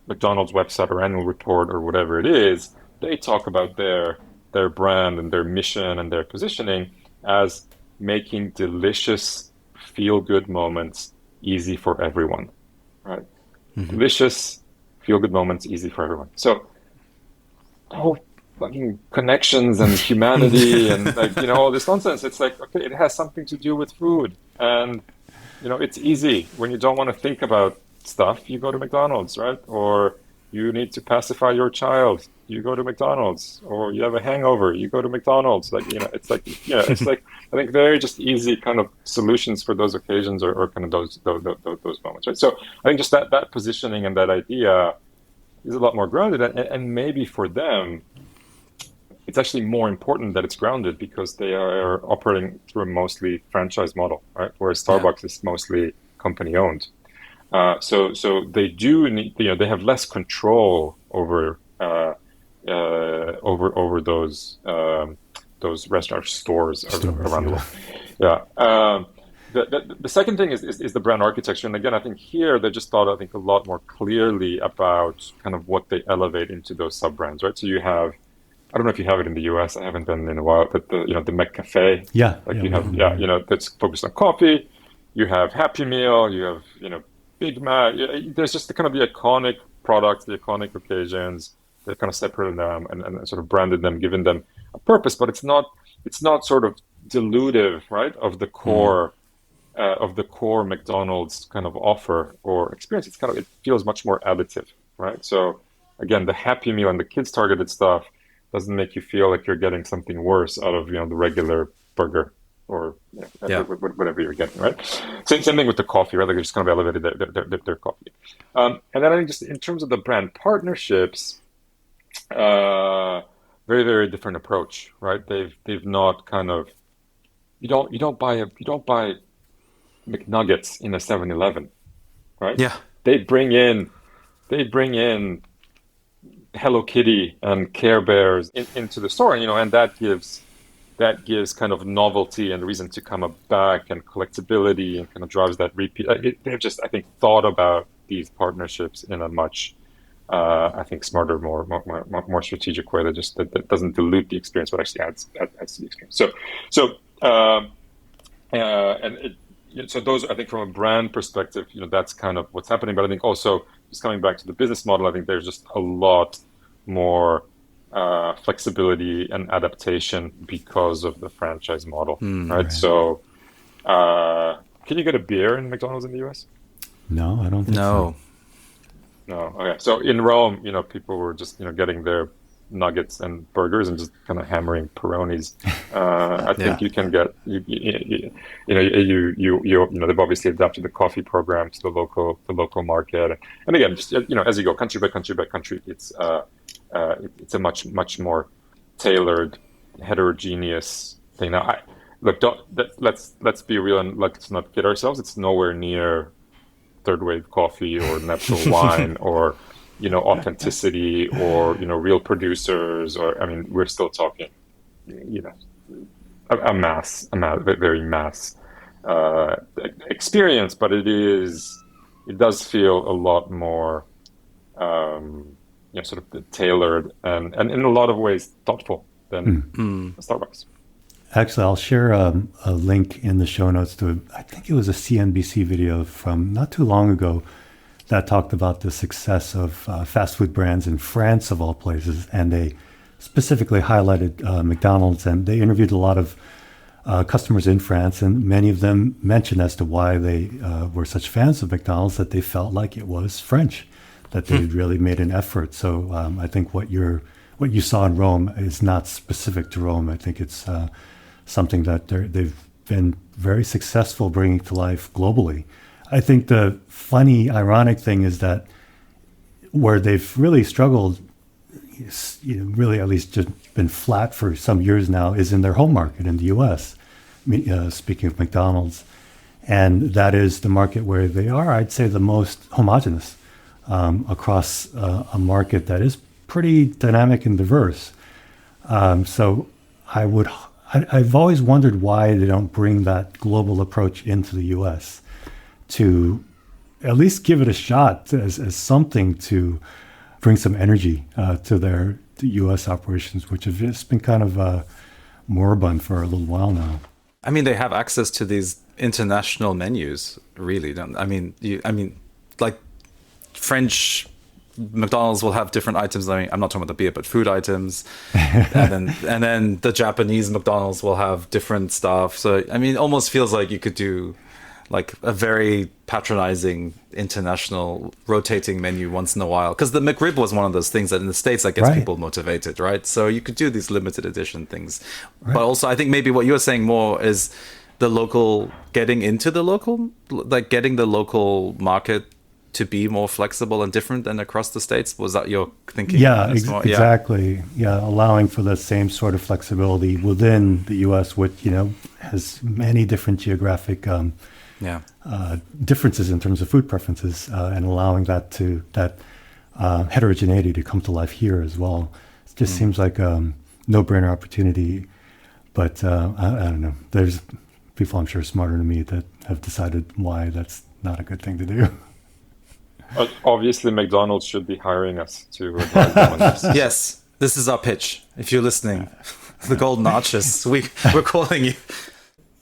McDonald's website or annual report or whatever it is, they talk about their brand and their mission and their positioning as making delicious feel-good moments easy for everyone, right? Delicious feel-good moments easy for everyone. So whole fucking connections and humanity and all this nonsense. It's like, okay, it has something to do with food, and it's easy. When you don't want to think about stuff, you go to McDonald's, right? Or you need to pacify your child, you go to McDonald's. Or you have a hangover, you go to McDonald's. It's like I think very just easy kind of solutions for those occasions or kind of those moments, right? So I think just that positioning and that idea is a lot more grounded, and maybe for them it's actually more important that it's grounded because they are operating through a mostly franchise model, right? Whereas Starbucks is mostly company owned. So they do need, they have less control over those restaurant stores around the world. Yeah. The second thing is the brand architecture, and again, I think here they just thought a lot more clearly about kind of what they elevate into those sub brands, right? So you have, I don't know if you have it in the US. I haven't done it in a while, but the McCafe. That's focused on coffee. You have Happy Meal. You have Big Mac. There's just kind of the iconic products, the iconic occasions. They've kind of separated them and sort of branded them, given them a purpose. But it's not sort of dilutive, right, of the core McDonald's kind of offer or experience. It feels much more additive, right? So again, the Happy Meal and the kids targeted stuff doesn't make you feel like you're getting something worse out of the regular burger or whatever you're getting, right? Same thing with the coffee, right? Like they just kind of elevated their coffee. And then I think just in terms of the brand partnerships, very, very different approach, right? They've not kind of, you don't buy McNuggets in a 7-Eleven, right? Yeah. They bring in Hello Kitty and Care Bears into the store, and that gives kind of novelty and reason to come back and collectability and kind of drives that repeat. They've just, I think, thought about these partnerships in a much, I think, smarter, more strategic way that doesn't dilute the experience, but actually adds to the experience. So those, I think, from a brand perspective, that's kind of what's happening. But I think also, just coming back to the business model, I think there's just a lot more flexibility and adaptation because of the franchise model, right? So, can you get a beer in McDonald's in the US? No, I don't think so. No. Okay. So in Rome, people were just getting their nuggets and burgers and just kind of hammering Peronis. I think you can get they've obviously adapted the coffee program to the local market, and again, just as you go country by country by country, it's a much more tailored, heterogeneous thing. Now, let's be real and let's not kid ourselves. It's nowhere near third wave coffee or natural wine or authenticity or real producers, or we're still talking a very mass experience, but it does feel a lot more sort of tailored and in a lot of ways thoughtful than Starbucks. Actually, I'll share a link in the show notes to, I think it was a CNBC video from not too long ago, that talked about the success of fast food brands in France, of all places, and they specifically highlighted McDonald's, and they interviewed a lot of customers in France, and many of them mentioned as to why they were such fans of McDonald's, that they felt like it was French, that they really made an effort. So I think what you saw in Rome is not specific to Rome. I think it's something that they've been very successful bringing to life globally. I think the funny, ironic thing is that where they've really struggled, really at least just been flat for some years now, is in their home market in the U.S., speaking of McDonald's. And that is the market where they are, I'd say, the most homogenous across a market that is pretty dynamic and diverse. So I've always wondered why they don't bring that global approach into the U.S. to at least give it a shot as something to bring some energy to their U.S. operations, which have just been kind of moribund for a little while now. I mean, they have access to these international menus, really. I mean, like French McDonald's will have different items. I mean, I'm not talking about the beer, but food items, and then the Japanese McDonald's will have different stuff. So I mean, it almost feels like you could do like a very patronizing international rotating menu once in a while, because the McRib was one of those things that in the States that gets people motivated, right? So you could do these limited edition things, but also I think maybe what you're saying more is the local, getting the local market to be more flexible and different than across the States. Was that your thinking? Yeah, exactly. Yeah, allowing for the same sort of flexibility within the U.S., which has many different geographic differences in terms of food preferences, and allowing that heterogeneity to come to life here as well. It just seems like a no-brainer opportunity. But I don't know. There's people I'm sure smarter than me that have decided why that's not a good thing to do. Obviously, McDonald's should be hiring us to advise them on this. Yes, this is our pitch. If you're listening, the Golden Arches, we're calling you.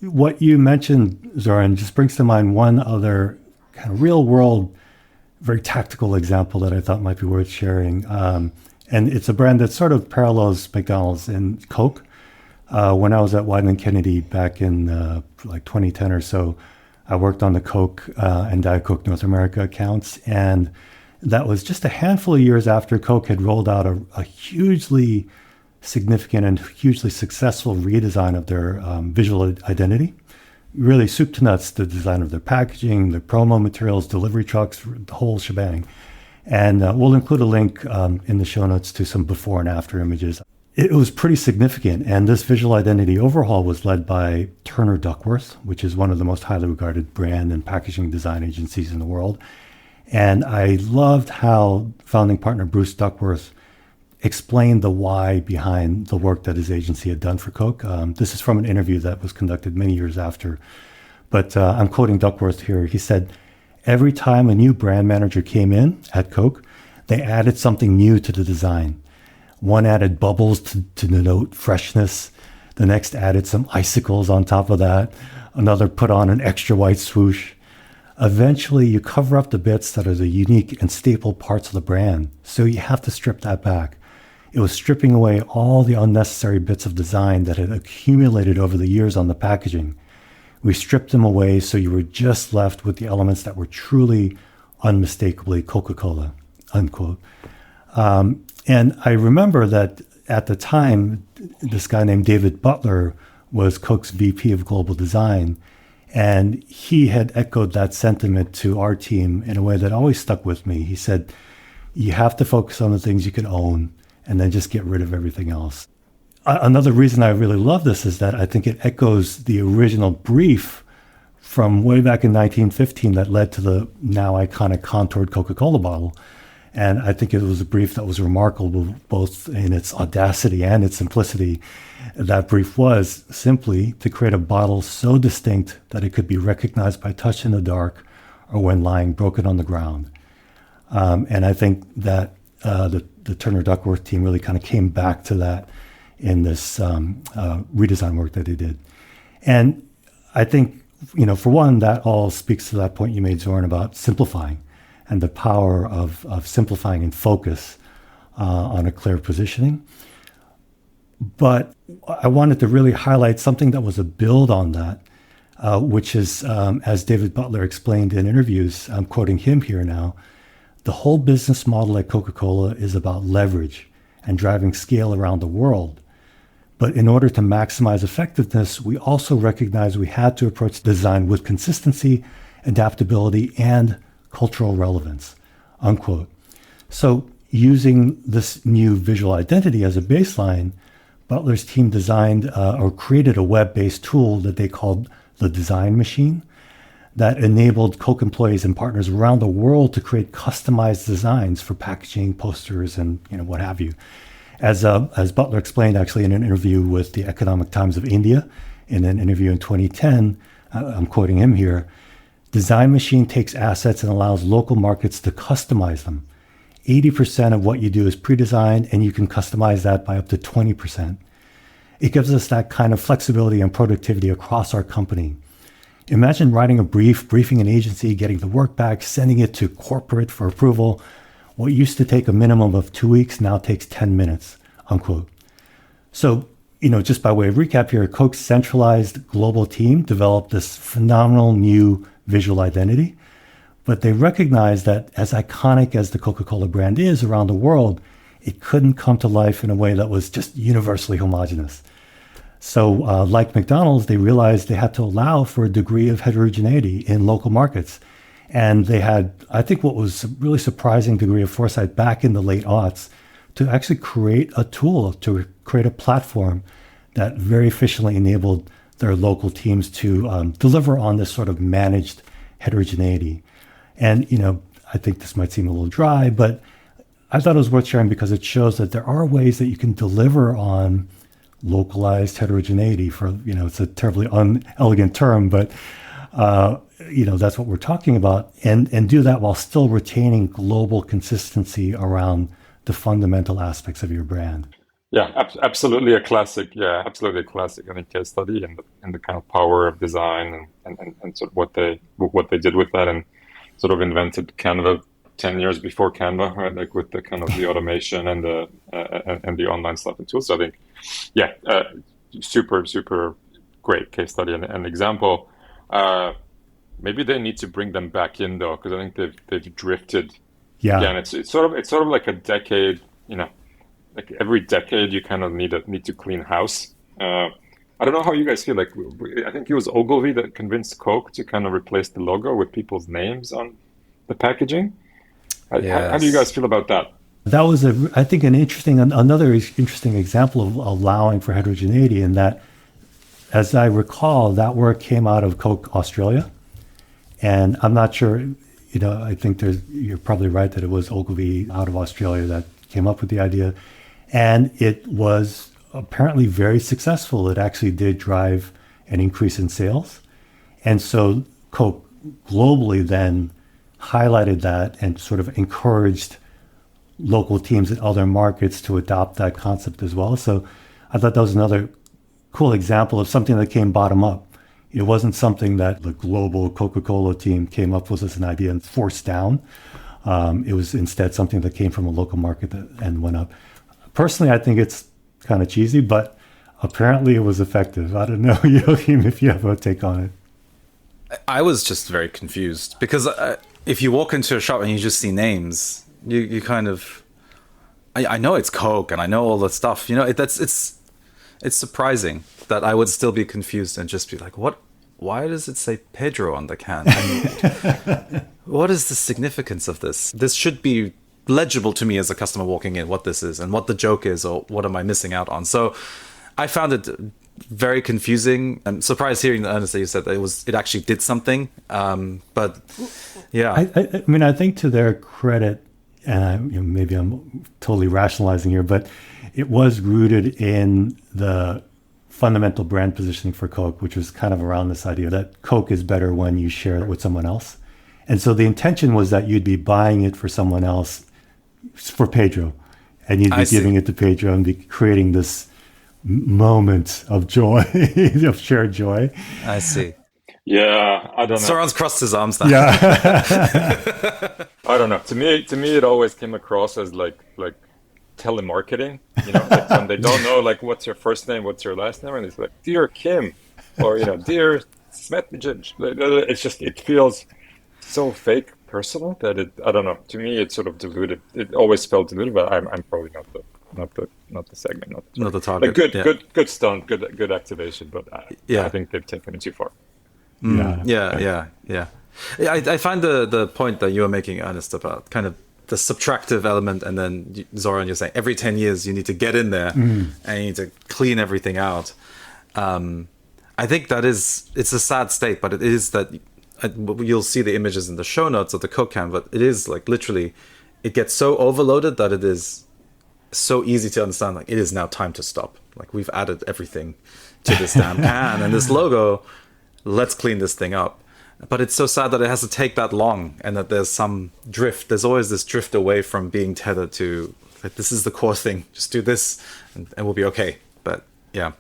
What you mentioned, Zoran, just brings to mind one other kind of real-world, very tactical example that I thought might be worth sharing. And it's a brand that sort of parallels McDonald's and Coke. When I was at Wieden & Kennedy back in like 2010 or so, I worked on the Coke and Diet Coke North America accounts, and that was just a handful of years after Coke had rolled out a hugely significant and hugely successful redesign of their visual identity. Really soup to nuts, the design of their packaging, their promo materials, delivery trucks, the whole shebang. And we'll include a link in the show notes to some before and after images. It was pretty significant, and this visual identity overhaul was led by Turner Duckworth, which is one of the most highly regarded brand and packaging design agencies in the world. And I loved how founding partner Bruce Duckworth explained the why behind the work that his agency had done for Coke. This is from an interview that was conducted many years after. But I'm quoting Duckworth here. He said, "Every time a new brand manager came in at Coke, they added something new to the design. One added bubbles to denote freshness. The next added some icicles on top of that. Another put on an extra white swoosh. Eventually, you cover up the bits that are the unique and staple parts of the brand, so you have to strip that back. It was stripping away all the unnecessary bits of design that had accumulated over the years on the packaging. We stripped them away so you were just left with the elements that were truly, unmistakably Coca-Cola," unquote. And I remember that at the time, this guy named David Butler was Coke's VP of Global Design, and he had echoed that sentiment to our team in a way that always stuck with me. He said, "You have to focus on the things you can own and then just get rid of everything else." Another reason I really love this is that I think it echoes the original brief from way back in 1915 that led to the now iconic contoured Coca-Cola bottle. And I think it was a brief that was remarkable both in its audacity and its simplicity. That brief was simply to create a bottle so distinct that it could be recognized by touch in the dark or when lying broken on the ground. And I think that the Turner Duckworth team really kind of came back to that in this redesign work that they did. And I think, for one, that all speaks to that point you made, Zoran, about simplifying. and the power of simplifying and focus on a clear positioning. But I wanted to really highlight something that was a build on that, which is, as David Butler explained in interviews, I'm quoting him here now, the whole business model at Coca-Cola is about leverage and driving scale around the world. But in order to maximize effectiveness, we also recognized we had to approach design with consistency, adaptability, and cultural relevance, unquote. So using this new visual identity as a baseline, Butler's team designed or created a web-based tool that they called the Design Machine that enabled Coke employees and partners around the world to create customized designs for packaging, posters, and what have you. As Butler explained actually in an interview with the Economic Times of India, in an interview in 2010, I'm quoting him here, Design Machine takes assets and allows local markets to customize them. 80% of what you do is pre-designed, and you can customize that by up to 20%. It gives us that kind of flexibility and productivity across our company. Imagine writing a brief, briefing an agency, getting the work back, sending it to corporate for approval. What used to take a minimum of 2 weeks now takes 10 minutes, unquote. So, just by way of recap here, Coke's centralized global team developed this phenomenal new visual identity, but they recognized that as iconic as the Coca-Cola brand is around the world, it couldn't come to life in a way that was just universally homogenous. So like McDonald's, they realized they had to allow for a degree of heterogeneity in local markets. And they had, I think, what was a really surprising degree of foresight back in the late aughts to actually create a tool, to create a platform that very efficiently enabled their local teams to deliver on this sort of managed heterogeneity. And, I think this might seem a little dry, but I thought it was worth sharing because it shows that there are ways that you can deliver on localized heterogeneity for, it's a terribly unelegant term, but, that's what we're talking about, and do that while still retaining global consistency around the fundamental aspects of your brand. Yeah, absolutely a classic. Yeah, absolutely a classic, I think, case study and the kind of power of design and sort of what they did with that, and sort of invented Canva 10 years before Canva, right? Like with the kind of the automation and the online stuff and tools. So I think, yeah, super great case study and example. Maybe they need to bring them back in though, because I think they've drifted. Yeah, and it's sort of like a decade. Like every decade you kind of need to clean house. I don't know how you guys feel. Like I think it was Ogilvy that convinced Coke to kind of replace the logo with people's names on the packaging. Yes. How do you guys feel about that? That was, I think, another interesting example of allowing for heterogeneity, in that, as I recall, that work came out of Coke Australia. And I'm not sure, I think you're probably right that it was Ogilvy out of Australia that came up with the idea. And it was apparently very successful. It actually did drive an increase in sales. And so Coke globally then highlighted that and sort of encouraged local teams in other markets to adopt that concept as well. So I thought that was another cool example of something that came bottom up. It wasn't something that the global Coca-Cola team came up with as an idea and forced down. It was instead something that came from a local market and went up. Personally, I think it's kind of cheesy, but apparently it was effective. I don't know, Joachim, if you have a take on it. I was just very confused because if you walk into a shop and you just see names, you kind of, I know it's Coke and I know all that stuff. It's surprising that I would still be confused and just be like, what? Why does it say Pedro on the can? What is the significance of this? This should be legible to me as a customer walking in, what this is and what the joke is, or what am I missing out on? So I found it very confusing. I'm surprised hearing that, Ernest, that you said that it actually did something. But yeah, I mean, I think to their credit, and maybe I'm totally rationalizing here, but it was rooted in the fundamental brand positioning for Coke, which was kind of around this idea that Coke is better when you share it with someone else. And so the intention was that you'd be buying it for someone else, for Pedro, and you'd be giving it to Pedro and be creating this moment of joy, of shared joy. I see. Yeah, I don't know. Zoran's crossed his arms now. Yeah. I don't know. To me, it always came across as like telemarketing. Like when they don't know like what's your first name, what's your last name, and it's like dear Kim, or dear Svetlicic. It feels so fake personal that I don't know. To me, it's sort of diluted. It always felt diluted, but I'm probably not the segment, Not the like target. Yeah. good stunt, good activation, but I think they've taken it too far. Yeah. I find the point that you were making, Ernest, about kind of the subtractive element, and then Zoran, you're saying every 10 years you need to get in there and you need to clean everything out. I think it's a sad state, but it is that you'll see the images in the show notes of the Coke can, but it is like literally, it gets so overloaded that it is so easy to understand, like it is now time to stop. Like we've added everything to this damn can and this logo, let's clean this thing up. But it's so sad that it has to take that long, and that there's some drift. There's always this drift away from being tethered to, like, this is the core thing. Just do this, and we'll be okay. But yeah,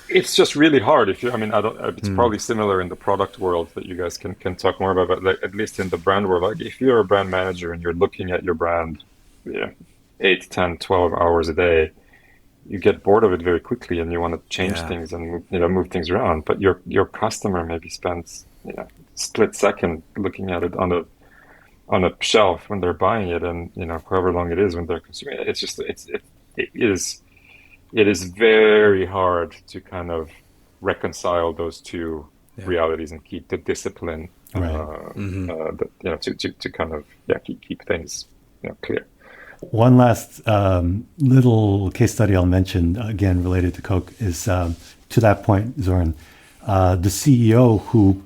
it's just really hard. I don't. It's probably similar in the product world that you guys can talk more about. But like, at least in the brand world, like if you're a brand manager and you're looking at your brand, 8, 10, 12 hours a day, you get bored of it very quickly, and you want to change things and move things around. But your customer maybe spends split second looking at it on a shelf when they're buying it, and however long it is when they're consuming it. It's just it is very hard to kind of reconcile those two realities and keep the discipline, to kind of keep things clear. One last little case study I'll mention, again related to Coke, is to that point, Zoran, the CEO who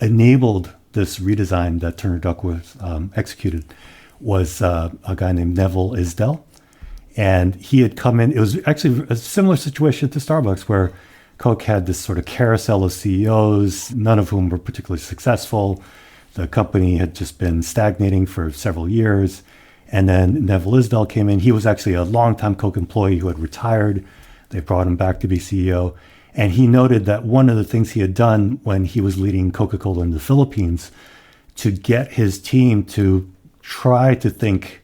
enabled this redesign that Turner Duckworth executed was a guy named Neville Isdell. And he had come in, it was actually a similar situation to Starbucks, where Coke had this sort of carousel of CEOs, none of whom were particularly successful. The company had just been stagnating for several years. And then Neville Isdell came in. He was actually a longtime Coke employee who had retired. They brought him back to be CEO. And he noted that one of the things he had done when he was leading Coca-Cola in the Philippines to get his team to try to think,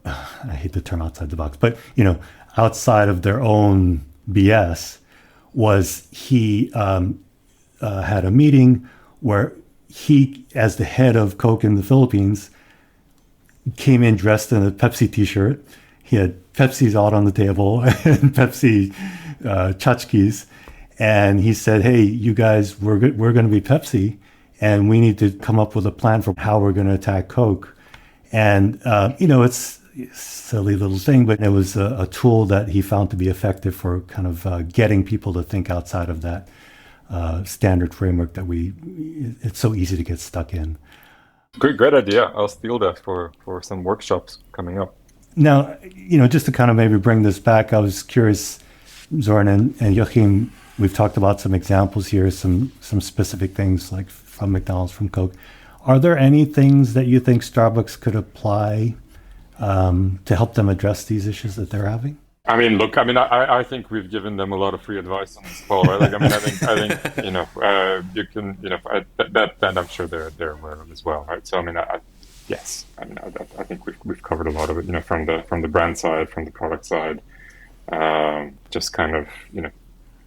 I hate the term outside the box, but, outside of their own BS, was he had a meeting where he, as the head of Coke in the Philippines, came in dressed in a Pepsi t-shirt. He had Pepsis out on the table and Pepsi tchotchkes. And he said, hey, you guys, we're going to be Pepsi, and we need to come up with a plan for how we're going to attack Coke. And, it's a silly little thing, but it was a tool that he found to be effective for kind of getting people to think outside of that standard framework that it's so easy to get stuck in. Great idea. I'll steal that for some workshops coming up. Now, just to kind of maybe bring this back, I was curious, Zoran and Joachim, we've talked about some examples here, some specific things like from McDonald's, from Coke. Are there any things that you think Starbucks could apply to help them address these issues that they're having? I think we've given them a lot of free advice on this call, right? Like, I think you can, that I'm sure they're aware of as well, right? So, yes, I think we've covered a lot of it, from the brand side, from the product side, just kind of,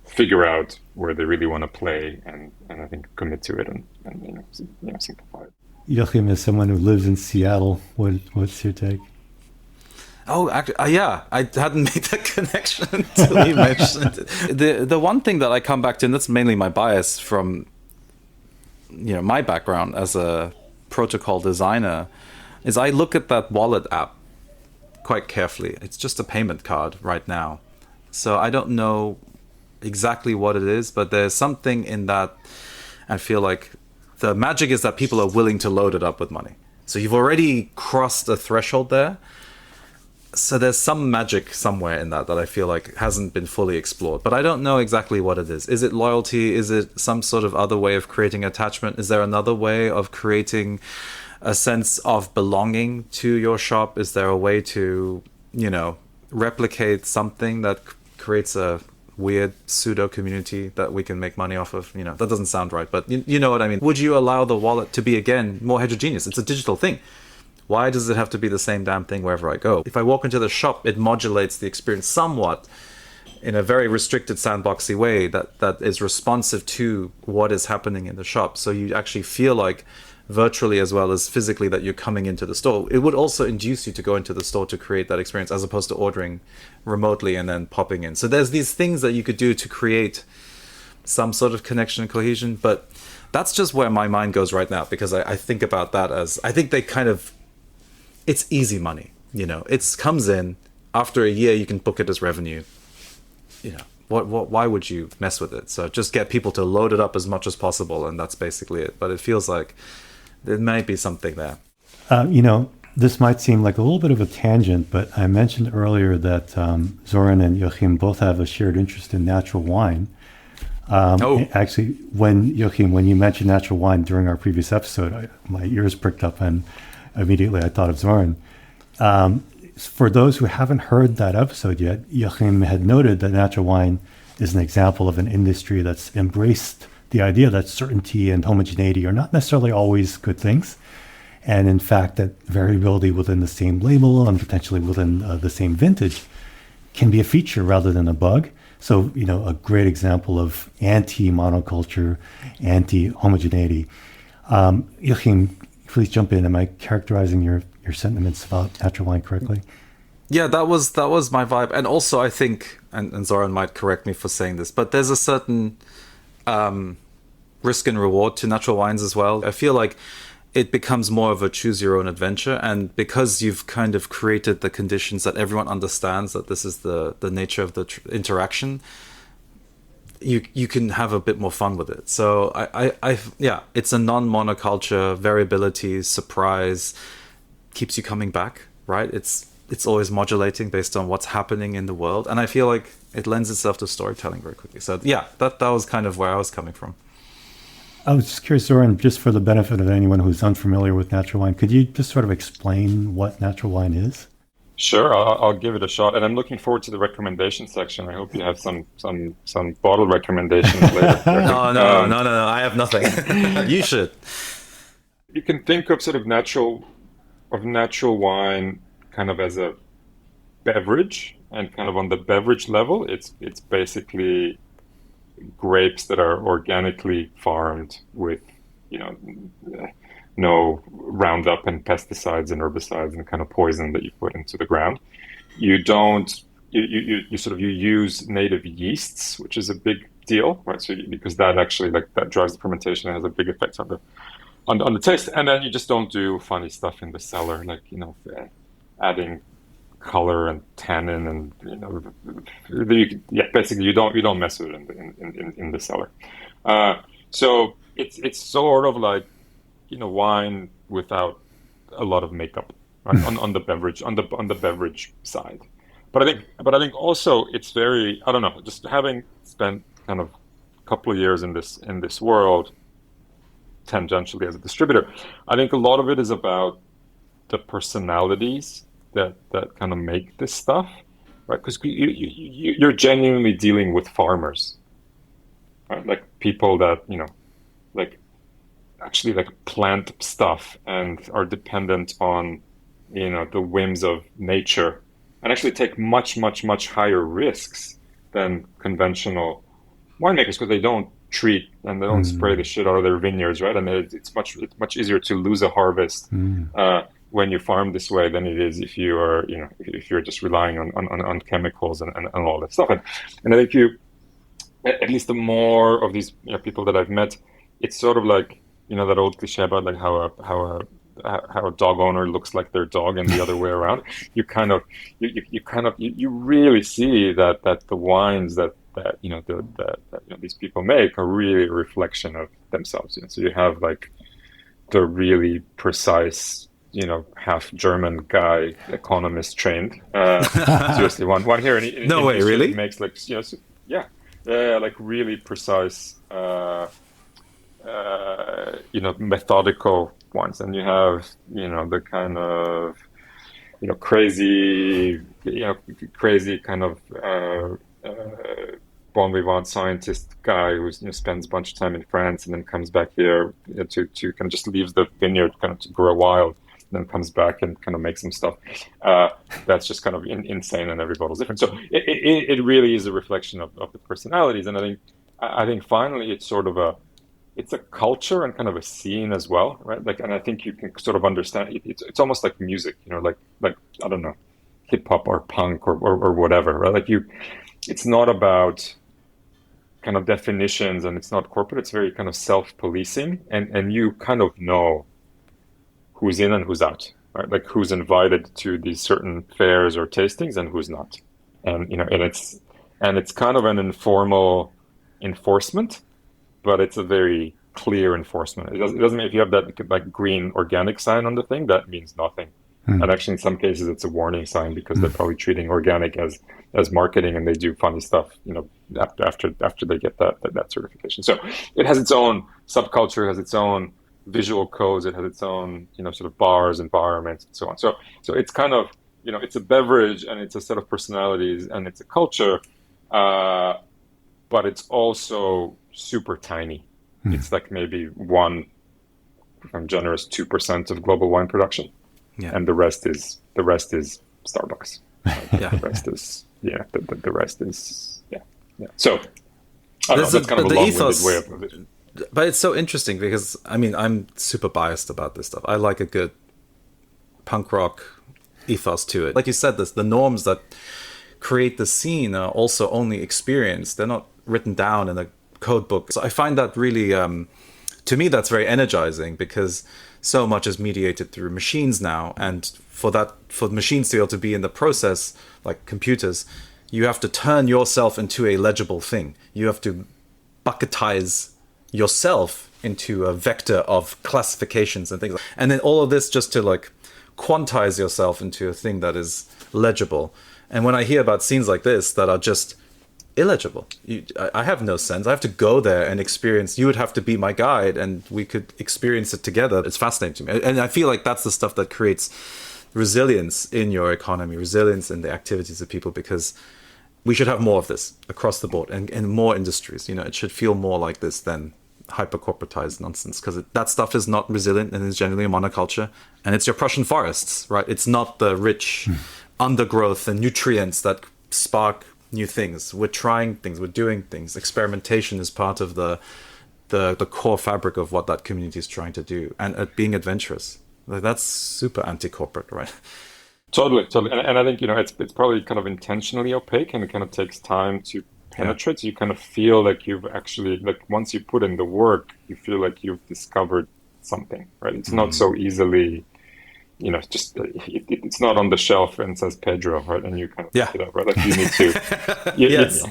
figure out where they really want to play, and I think commit to it and simplify it. Joachim, as someone who lives in Seattle, what's your take? Oh, actually, yeah, I hadn't made that connection until you mentioned it. The one thing that I come back to, and that's mainly my bias from, my background as a protocol designer, is I look at that wallet app quite carefully. It's just a payment card right now. So I don't know exactly what it is, but there's something in that. I feel like the magic is that people are willing to load it up with money. So you've already crossed a threshold there. So there's some magic somewhere in that I feel like hasn't been fully explored. But I don't know exactly what it is. Is it loyalty? Is it some sort of other way of creating attachment? Is there another way of creating a sense of belonging to your shop? Is there a way to, replicate something that creates a weird pseudo community that we can make money off of. That doesn't sound right, but you know what I mean. Would you allow the wallet to be, again, more heterogeneous? It's a digital thing. Why does it have to be the same damn thing wherever I go? If I walk into the shop, it modulates the experience somewhat in a very restricted, sandboxy way that is responsive to what is happening in the shop. So you actually feel like, virtually as well as physically, that you're coming into the store. It would also induce you to go into the store to create that experience, as opposed to ordering remotely and then popping in. So there's these things that you could do to create some sort of connection and cohesion. But that's just where my mind goes right now, because I think about that as, I think they kind of, it's easy money. It comes in after a year, you can book it as revenue. Why would you mess with it? So just get people to load it up as much as possible, and that's basically it. But it feels like there might be something there. This might seem like a little bit of a tangent, but I mentioned earlier that Zoran and Joachim both have a shared interest in natural wine. Actually, when you mentioned natural wine during our previous episode, my ears pricked up, and immediately I thought of Zoran. For those who haven't heard that episode yet, Joachim had noted that natural wine is an example of an industry that's embraced the idea that certainty and homogeneity are not necessarily always good things. And in fact, that variability within the same label and potentially within the same vintage can be a feature rather than a bug. So, a great example of anti-monoculture, anti-homogeneity. Joachim, please jump in. Am I characterizing your sentiments about natural wine correctly? Yeah, that was my vibe. And also, I think, and Zoran might correct me for saying this, but there's a certain risk and reward to natural wines as well. I feel like it becomes more of a choose your own adventure. And because you've kind of created the conditions that everyone understands that this is the nature of the interaction, you can have a bit more fun with it. So it's a non-monoculture, variability, surprise, keeps you coming back, right? It's always modulating based on what's happening in the world. And I feel like it lends itself to storytelling very quickly. So yeah, that was kind of where I was coming from. I was just curious, Zoran, just for the benefit of anyone who's unfamiliar with natural wine, could you just sort of explain what natural wine is? Sure, I'll give it a shot, and I'm looking forward to the recommendation section. I hope you have some bottle recommendations later. No, I have nothing. You should. You can think of sort of natural wine kind of as a beverage, and kind of on the beverage level, it's basically grapes that are organically farmed with, no Roundup and pesticides and herbicides and kind of poison that you put into the ground. You use native yeasts, which is a big deal, right? So because that actually that drives the fermentation and has a big effect on the taste. And then you just don't do funny stuff in the cellar, like adding color and tannin and basically you don't mess with it in the cellar. So it's sort of like wine without a lot of makeup, right? on the beverage side. But I think also it's very, I don't know, just having spent kind of a couple of years in this world tangentially as a distributor, I think a lot of it is about the personalities that kind of make this stuff, right? Because you're genuinely dealing with farmers, right? Like people that actually plant stuff and are dependent on the whims of nature, and actually take much higher risks than conventional winemakers, because they don't treat and they don't spray the shit out of their vineyards, right? And it's much easier to lose a harvest when you farm this way than it is if you are if you're just relying on chemicals and all that stuff. And I think at least the more of these people that I've met, it's sort of like that old cliche about like how a dog owner looks like their dog and the other way around. You really see that the wines that these people make are really a reflection of themselves. So you have like the really precise, half German guy, economist trained. Seriously, one here. And no way, really? Makes like like really precise, methodical ones, and you have the kind of crazy kind of bon vivant scientist guy who spends a bunch of time in France and then comes back here to kind of just leaves the vineyard kind of to grow wild, and then comes back and kind of makes some stuff. That's just kind of insane, and every bottle's different. So it really is a reflection of the personalities, and I think finally it's a culture and kind of a scene as well, right? Like, and I think you can sort of understand it's almost like music, like I don't know, hip hop or punk or whatever, right? Like it's not about kind of definitions, and it's not corporate. It's very kind of self-policing, and you kind of know who's in and who's out, right? Like who's invited to these certain fairs or tastings and who's not, and it's kind of an informal enforcement, but it's a very clear enforcement. It doesn't mean if you have that like green organic sign on the thing, that means nothing. And actually, in some cases, it's a warning sign because they're probably treating organic as marketing, and they do funny stuff, after they get that certification. So it has its own subculture, has its own visual codes, it has its own sort of bars, environments, and so on. So it's kind of it's a beverage, and it's a set of personalities, and it's a culture, but it's also super tiny. It's like maybe if I'm generous, 2% of global wine production. Yeah. And the rest is Starbucks. Yeah. The rest is the rest is yeah. So I don't know, that's kind of a long-winded way of it. But it's so interesting because I'm super biased about this stuff. I like a good punk rock ethos to it. Like you said, the norms that create the scene are also only experienced. They're not written down in a code book. So I find that really, to me, that's very energizing because so much is mediated through machines now, and for machines to be able to be in the process, like computers, you have to turn yourself into a legible thing. You have to bucketize yourself into a vector of classifications and things, and then all of this just to like quantize yourself into a thing that is legible. And when I hear about scenes like this that are just illegible, I have no sense. I have to go there and experience. You would have to be my guide, and we could experience it together. It's fascinating to me, and I feel like that's the stuff that creates resilience in your economy, resilience in the activities of people, because we should have more of this across the board and in more industries. It should feel more like this than hyper corporatized nonsense, because that stuff is not resilient and is generally a monoculture, and it's your Prussian forests, right? It's not the rich undergrowth and nutrients that spark new things. We're trying things, we're doing things. Experimentation is part of the core fabric of what that community is trying to do, and being adventurous. That's super anti-corporate, right? Totally. And I think it's probably kind of intentionally opaque, and it kind of takes time to penetrate. So you kind of feel like you've actually, like, once you put in the work, you feel like you've discovered something, right? It's not so easily, just it's not on the shelf and says Pedro, right? And you kind of pick it up, right? Like you need to, yes,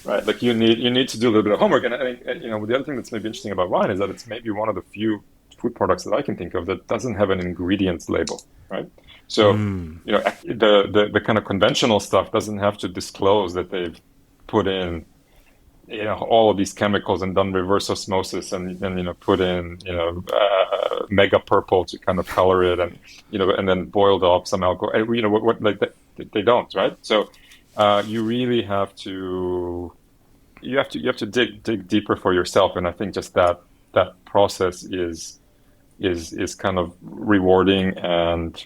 right? Like you need to do a little bit of homework. And I think the other thing that's maybe interesting about wine is that it's maybe one of the few food products that I can think of that doesn't have an ingredients label, right? So the kind of conventional stuff doesn't have to disclose that they've put in all of these chemicals and done reverse osmosis and put in mega purple to kind of color it, and and then boiled up some alcohol. What like that, they don't, right? So you really have to dig deeper for yourself, and I think just that process is kind of rewarding, and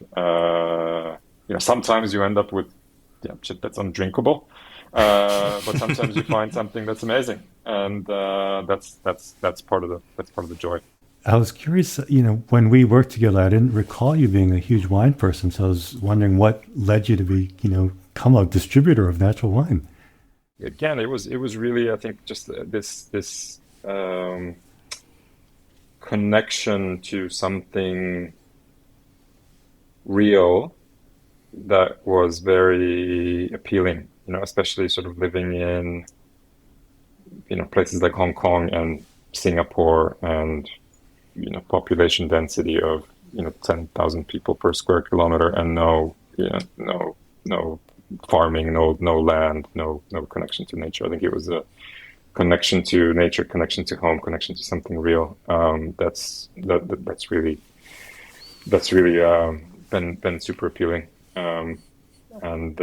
sometimes you end up with shit that's undrinkable, but sometimes you find something that's amazing, and that's part of the joy. I was curious, when we worked together, I didn't recall you being a huge wine person, so I was wondering what led you to become a distributor of natural wine. Again, it was really, I think, just this connection to something real that was very appealing, especially sort of living in places like Hong Kong and Singapore, and population density of 10,000 people per square kilometer, and no farming, no land, no connection to nature. I think it was a connection to nature, connection to home, connection to something real. That's really been super appealing. and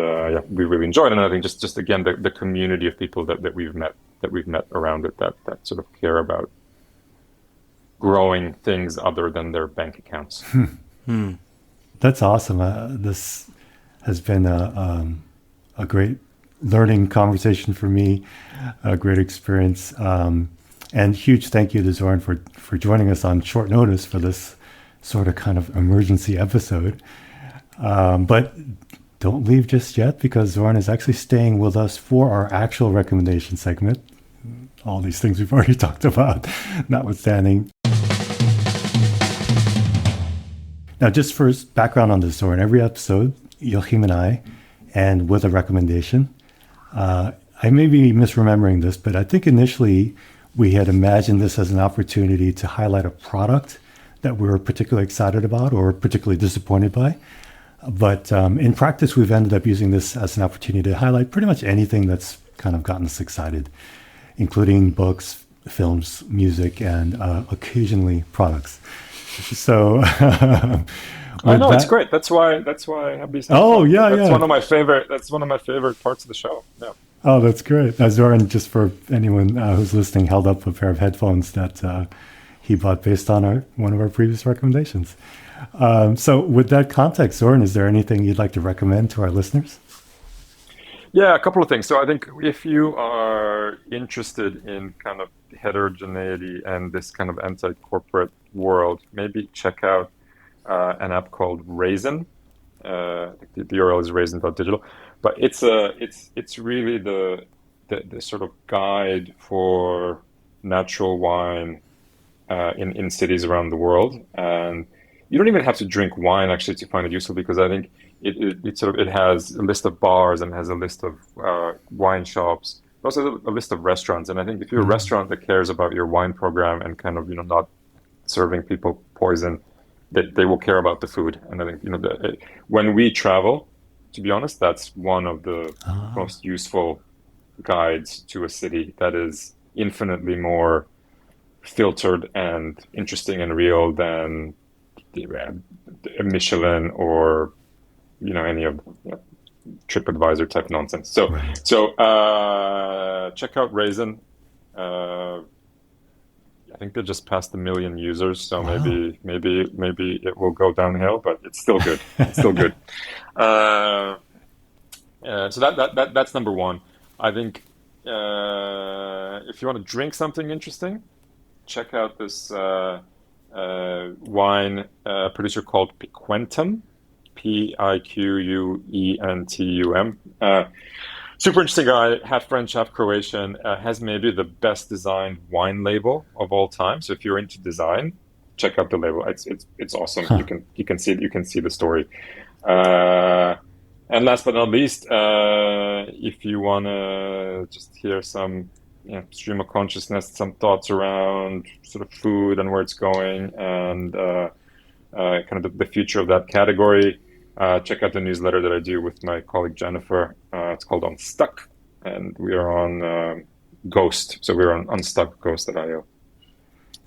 we really enjoyed it. And I think just again the community of people that we've met around it that sort of care about growing things other than their bank accounts. That's awesome. This has been a great learning conversation for me, a great experience. And huge thank you to Zoran for joining us on short notice for this sort of kind of emergency episode. But don't leave just yet, because Zoran is actually staying with us for our actual recommendation segment. All these things we've already talked about, notwithstanding. Now, just for background on this, Zoran, every episode, Joachim and I, and with a recommendation, I may be misremembering this, but I think initially we had imagined this as an opportunity to highlight a product that we were particularly excited about or particularly disappointed by. But in practice, we've ended up using this as an opportunity to highlight pretty much anything that's kind of gotten us excited, including books, films, music, and occasionally products. So I know it's great. That's why I have these. Oh yeah, that's one of my favorite. That's one of my favorite parts of the show. Yeah. Oh, that's great. Zoran, just for anyone who's listening, held up a pair of headphones that he bought based on one of our previous recommendations. So with that context, Zoran, is there anything you'd like to recommend to our listeners? Yeah, a couple of things. So I think if you are interested in kind of heterogeneity and this kind of anti-corporate world, maybe check out an app called Raisin. The URL is raisin.digital, but it's really the sort of guide for natural wine in cities around the world. And you don't even have to drink wine actually to find it useful, because I think it has a list of bars and has a list of wine shops, also a list of restaurants. And I think if you're a restaurant that cares about your wine program and kind of not serving people poison, they will care about the food. And I think when we travel, to be honest, that's one of the most useful guides to a city that is infinitely more filtered and interesting and real than a Michelin or any of TripAdvisor type nonsense. So check out Raisin. I think they just passed 1 million users, so maybe it will go downhill, but it's still good. It's still good. So that's number one. I think if you want to drink something interesting, check out this wine producer called Piquentum, Piquentum. Super interesting guy, half French, half Croatian, has maybe the best designed wine label of all time. So if you're into design, check out the label. It's awesome. You can see the story. And last but not least, if you want to just hear some stream of consciousness, some thoughts around sort of food and where it's going, and kind of the future of that category, check out the newsletter that I do with my colleague Jennifer. It's called Unstuck, and we are on Ghost. So we're on unstuckghost.io.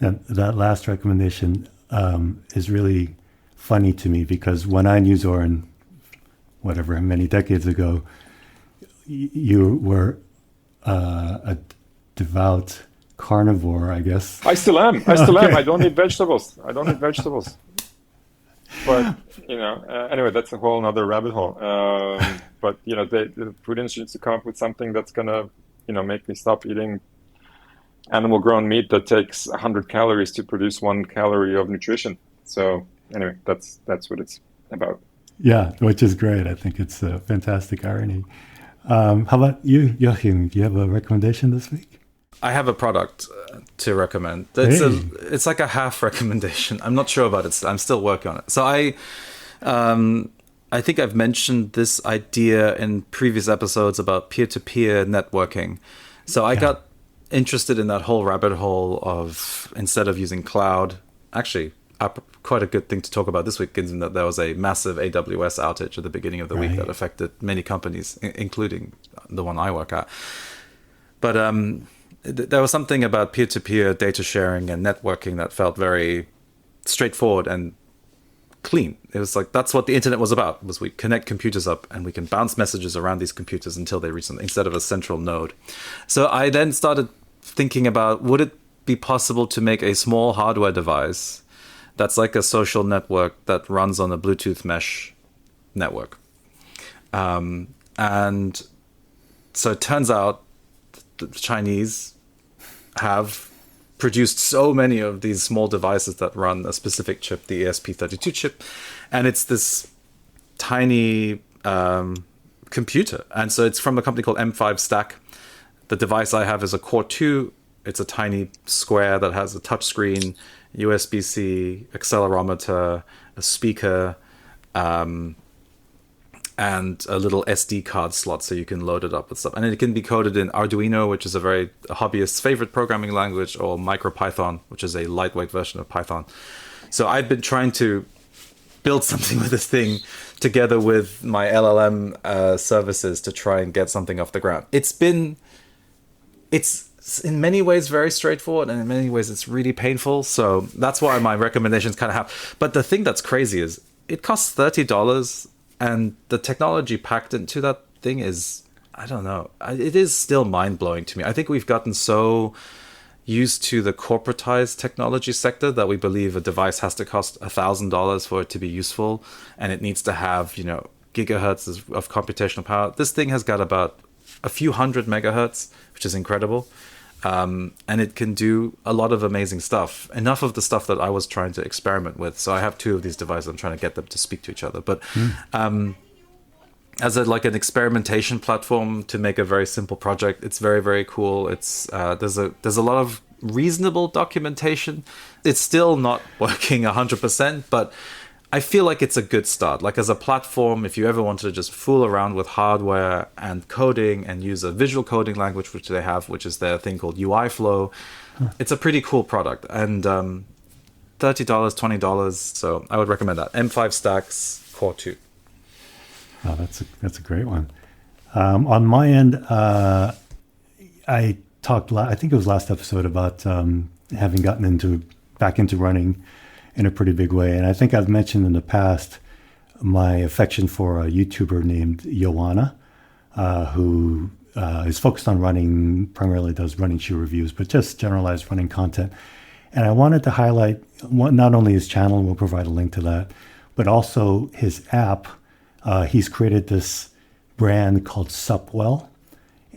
And that last recommendation is really funny to me, because when I knew Zoran, whatever, many decades ago, you were a devout carnivore, I guess. I still am. I don't eat vegetables. But anyway, that's a whole other rabbit hole. But the food industry needs to come up with something that's gonna, make me stop eating animal-grown meat that takes 100 calories to produce 1 calorie of nutrition. So anyway, that's what it's about. Yeah, which is great. I think it's a fantastic irony. How about you, Joachim? Do you have a recommendation this week? I have a product to recommend. It's like a half recommendation. I'm not sure about it. I'm still working on it. So I think I've mentioned this idea in previous episodes about peer-to-peer networking. So I got interested in that whole rabbit hole of, instead of using cloud, actually, quite a good thing to talk about this week, given that there was a massive AWS outage at the beginning of the week that affected many companies, including the one I work at. But there was something about peer-to-peer data sharing and networking that felt very straightforward and clean. It was like, that's what the internet was about, was we connect computers up and we can bounce messages around these computers until they reach something, instead of a central node. So I then started thinking about, would it be possible to make a small hardware device that's like a social network that runs on a Bluetooth mesh network? And so it turns out the Chinese have produced so many of these small devices that run a specific chip, the ESP32 chip, and it's this tiny computer. And so it's from a company called M5 Stack. The device I have is a Core 2. It's a tiny square that has a touch screen, USB-C, accelerometer, a speaker, and a little SD card slot so you can load it up with stuff. And it can be coded in Arduino, which is a very hobbyist's favorite programming language, or MicroPython, which is a lightweight version of Python. So I've been trying to build something with this thing together with my LLM services to try and get something off the ground. It's in many ways very straightforward, and in many ways it's really painful. So that's why my recommendations kind of have. But the thing that's crazy is it costs $30, and the technology packed into that thing is, I don't know, it is still mind-blowing to me. I think we've gotten so used to the corporatized technology sector that we believe a device has to cost $1,000 for it to be useful, and it needs to have, gigahertz of computational power. This thing has got about a few hundred megahertz, which is incredible. And it can do a lot of amazing stuff. Enough of the stuff that I was trying to experiment with. So I have two of these devices. I'm trying to get them to speak to each other. But as an experimentation platform to make a very simple project, it's very, very cool. It's there's a lot of reasonable documentation. It's still not working 100%, but I feel like it's a good start. Like, as a platform, if you ever wanted to just fool around with hardware and coding and use a visual coding language, which they have, which is their thing called UI Flow, it's a pretty cool product. And $30, $20, so I would recommend that. M5 Stacks Core 2. Oh, that's a great one. On my end, I talked, I think it was last episode, about having gotten back into running in a pretty big way. And I think I've mentioned in the past my affection for a YouTuber named Joanna, who is focused on running, primarily does running shoe reviews, but just generalized running content. And I wanted to highlight not only his channel, and we'll provide a link to that, but also his app. He's created this brand called Supwell,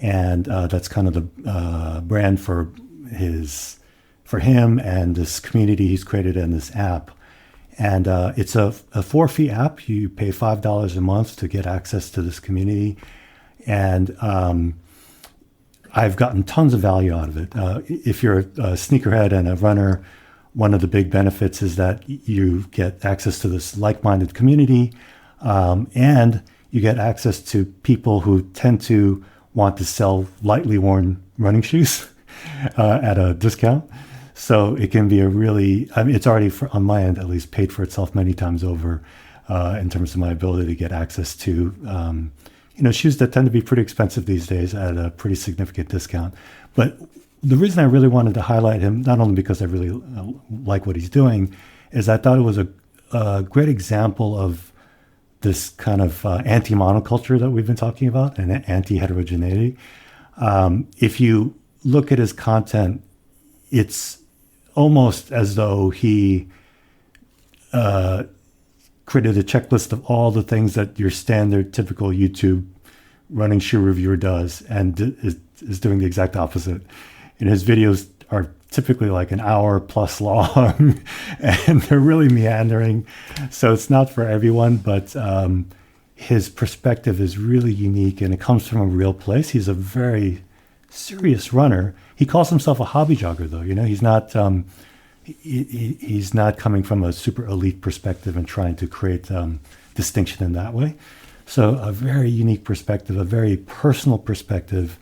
and that's kind of the brand for him and this community he's created in this app. And it's a for-fee app. You pay $5 a month to get access to this community. And I've gotten tons of value out of it. If you're a sneakerhead and a runner, one of the big benefits is that you get access to this like-minded community, and you get access to people who tend to want to sell lightly worn running shoes at a discount. So it can be it's already, on my end at least, paid for itself many times over in terms of my ability to get access to, shoes that tend to be pretty expensive these days at a pretty significant discount. But the reason I really wanted to highlight him, not only because I really like what he's doing, is I thought it was a great example of this kind of anti-monoculture that we've been talking about, and anti-heterogeneity. If you look at his content, it's almost as though he created a checklist of all the things that your standard, typical YouTube running shoe reviewer does, and is doing the exact opposite. And his videos are typically like an hour plus long, and they're really meandering. So it's not for everyone, but his perspective is really unique, and it comes from a real place. He's a very serious runner. He calls himself a hobby jogger, though. He's not he's not coming from a super elite perspective and trying to create distinction in that way. So a very unique perspective, a very personal perspective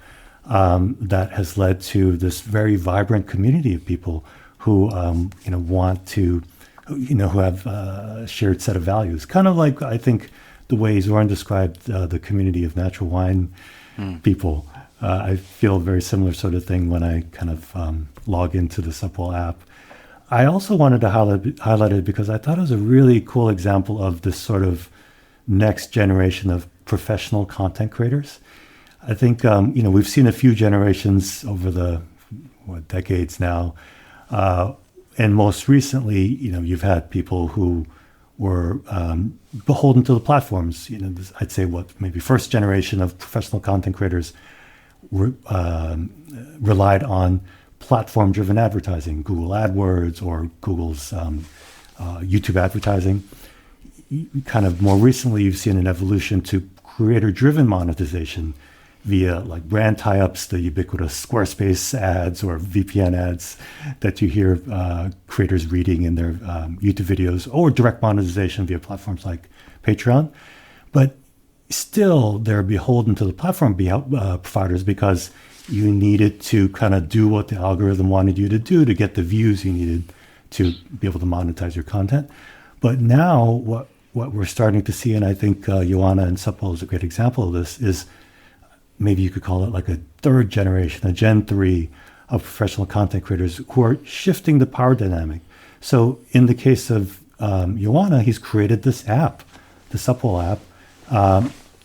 that has led to this very vibrant community of people who want to, who have a shared set of values. Kind of like, I think, the way Zoran described the community of natural wine people. I feel a very similar sort of thing when I kind of log into the Supwell app. I also wanted to highlight it because I thought it was a really cool example of this sort of next generation of professional content creators. I think, we've seen a few generations over the decades now. And most recently, you've had people who were beholden to the platforms. I'd say maybe first generation of professional content creators relied on platform-driven advertising, Google AdWords or Google's YouTube advertising. Kind of more recently, you've seen an evolution to creator-driven monetization via like brand tie-ups, the ubiquitous Squarespace ads or VPN ads that you hear creators reading in their YouTube videos, or direct monetization via platforms like Patreon. But still, they're beholden to the platform providers because you needed to kind of do what the algorithm wanted you to do to get the views you needed to be able to monetize your content. But now what we're starting to see, and I think Joanna and Seppo is a great example of this, is maybe you could call it like a third generation, a Gen 3 of professional content creators who are shifting the power dynamic. So in the case of Joanna, he's created this app, the Seppo app,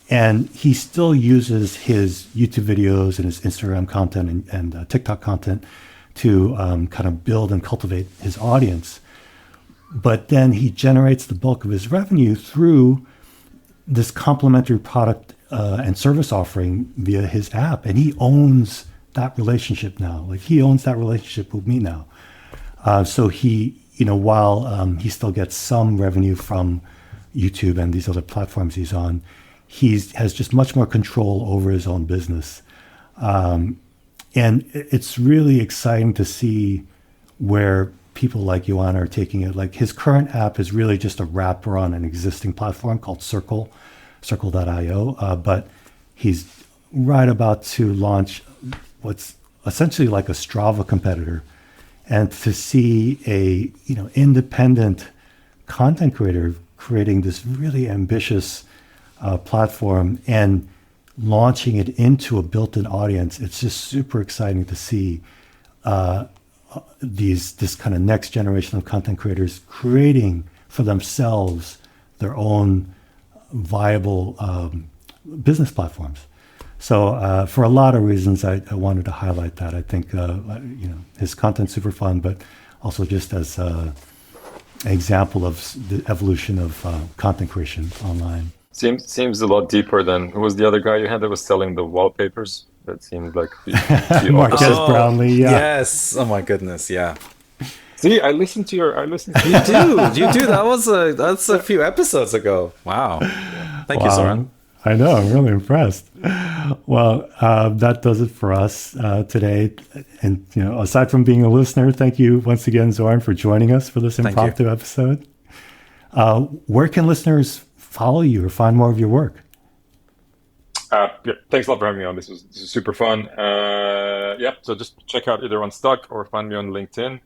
and he still uses his YouTube videos and his Instagram content and TikTok content to kind of build and cultivate his audience. But then he generates the bulk of his revenue through this complementary product and service offering via his app. And he owns that relationship now. Like, he owns that relationship with me now. So he, while he still gets some revenue from YouTube and these other platforms he's on, has just much more control over his own business. And it's really exciting to see where people like Joanna are taking it. Like, his current app is really just a wrapper on an existing platform called Circle.io, but he's right about to launch what's essentially like a Strava competitor. And to see a independent content creator creating this really ambitious platform and launching it into a built-in audience, it's just super exciting to see this kind of next generation of content creators creating for themselves their own viable business platforms. So for a lot of reasons, I wanted to highlight that. I think his content's super fun, but also just as an example of the evolution of content creation online. Seems a lot deeper than, who was the other guy you had that was selling the wallpapers? That seemed like the Marcus Brownlee. Yeah. Yes. Oh my goodness. Yeah. See, I listened to your. You do. That's a few episodes ago. Wow. Thank you, Zoran. I know. I'm really impressed. Well, that does it for us today. And aside from being a listener, thank you once again, Zoran, for joining us for this impromptu episode. Where can listeners follow you or find more of your work? Thanks a lot for having me on. This was super fun. So just check out either Unstuck or find me on LinkedIn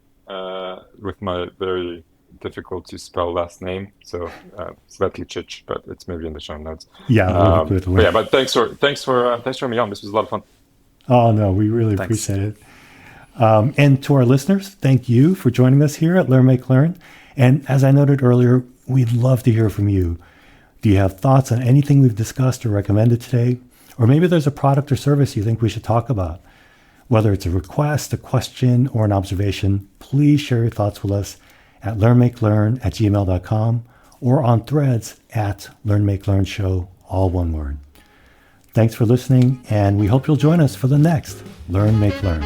with my very difficult to spell last name. So Svetlicic, but it's maybe in the show notes. Yeah, but thanks for having me on. This was a lot of fun. Oh no, we really appreciate it. And to our listeners, thank you for joining us here at Learn Make Learn. And as I noted earlier, we'd love to hear from you. Do you have thoughts on anything we've discussed or recommended today? Or maybe there's a product or service you think we should talk about. Whether it's a request, a question, or an observation, please share your thoughts with us at learnmakelearn@gmail.com or on threads at LearnMakeLearnShow, all one word. Thanks for listening, and we hope you'll join us for the next Learn, Make, Learn.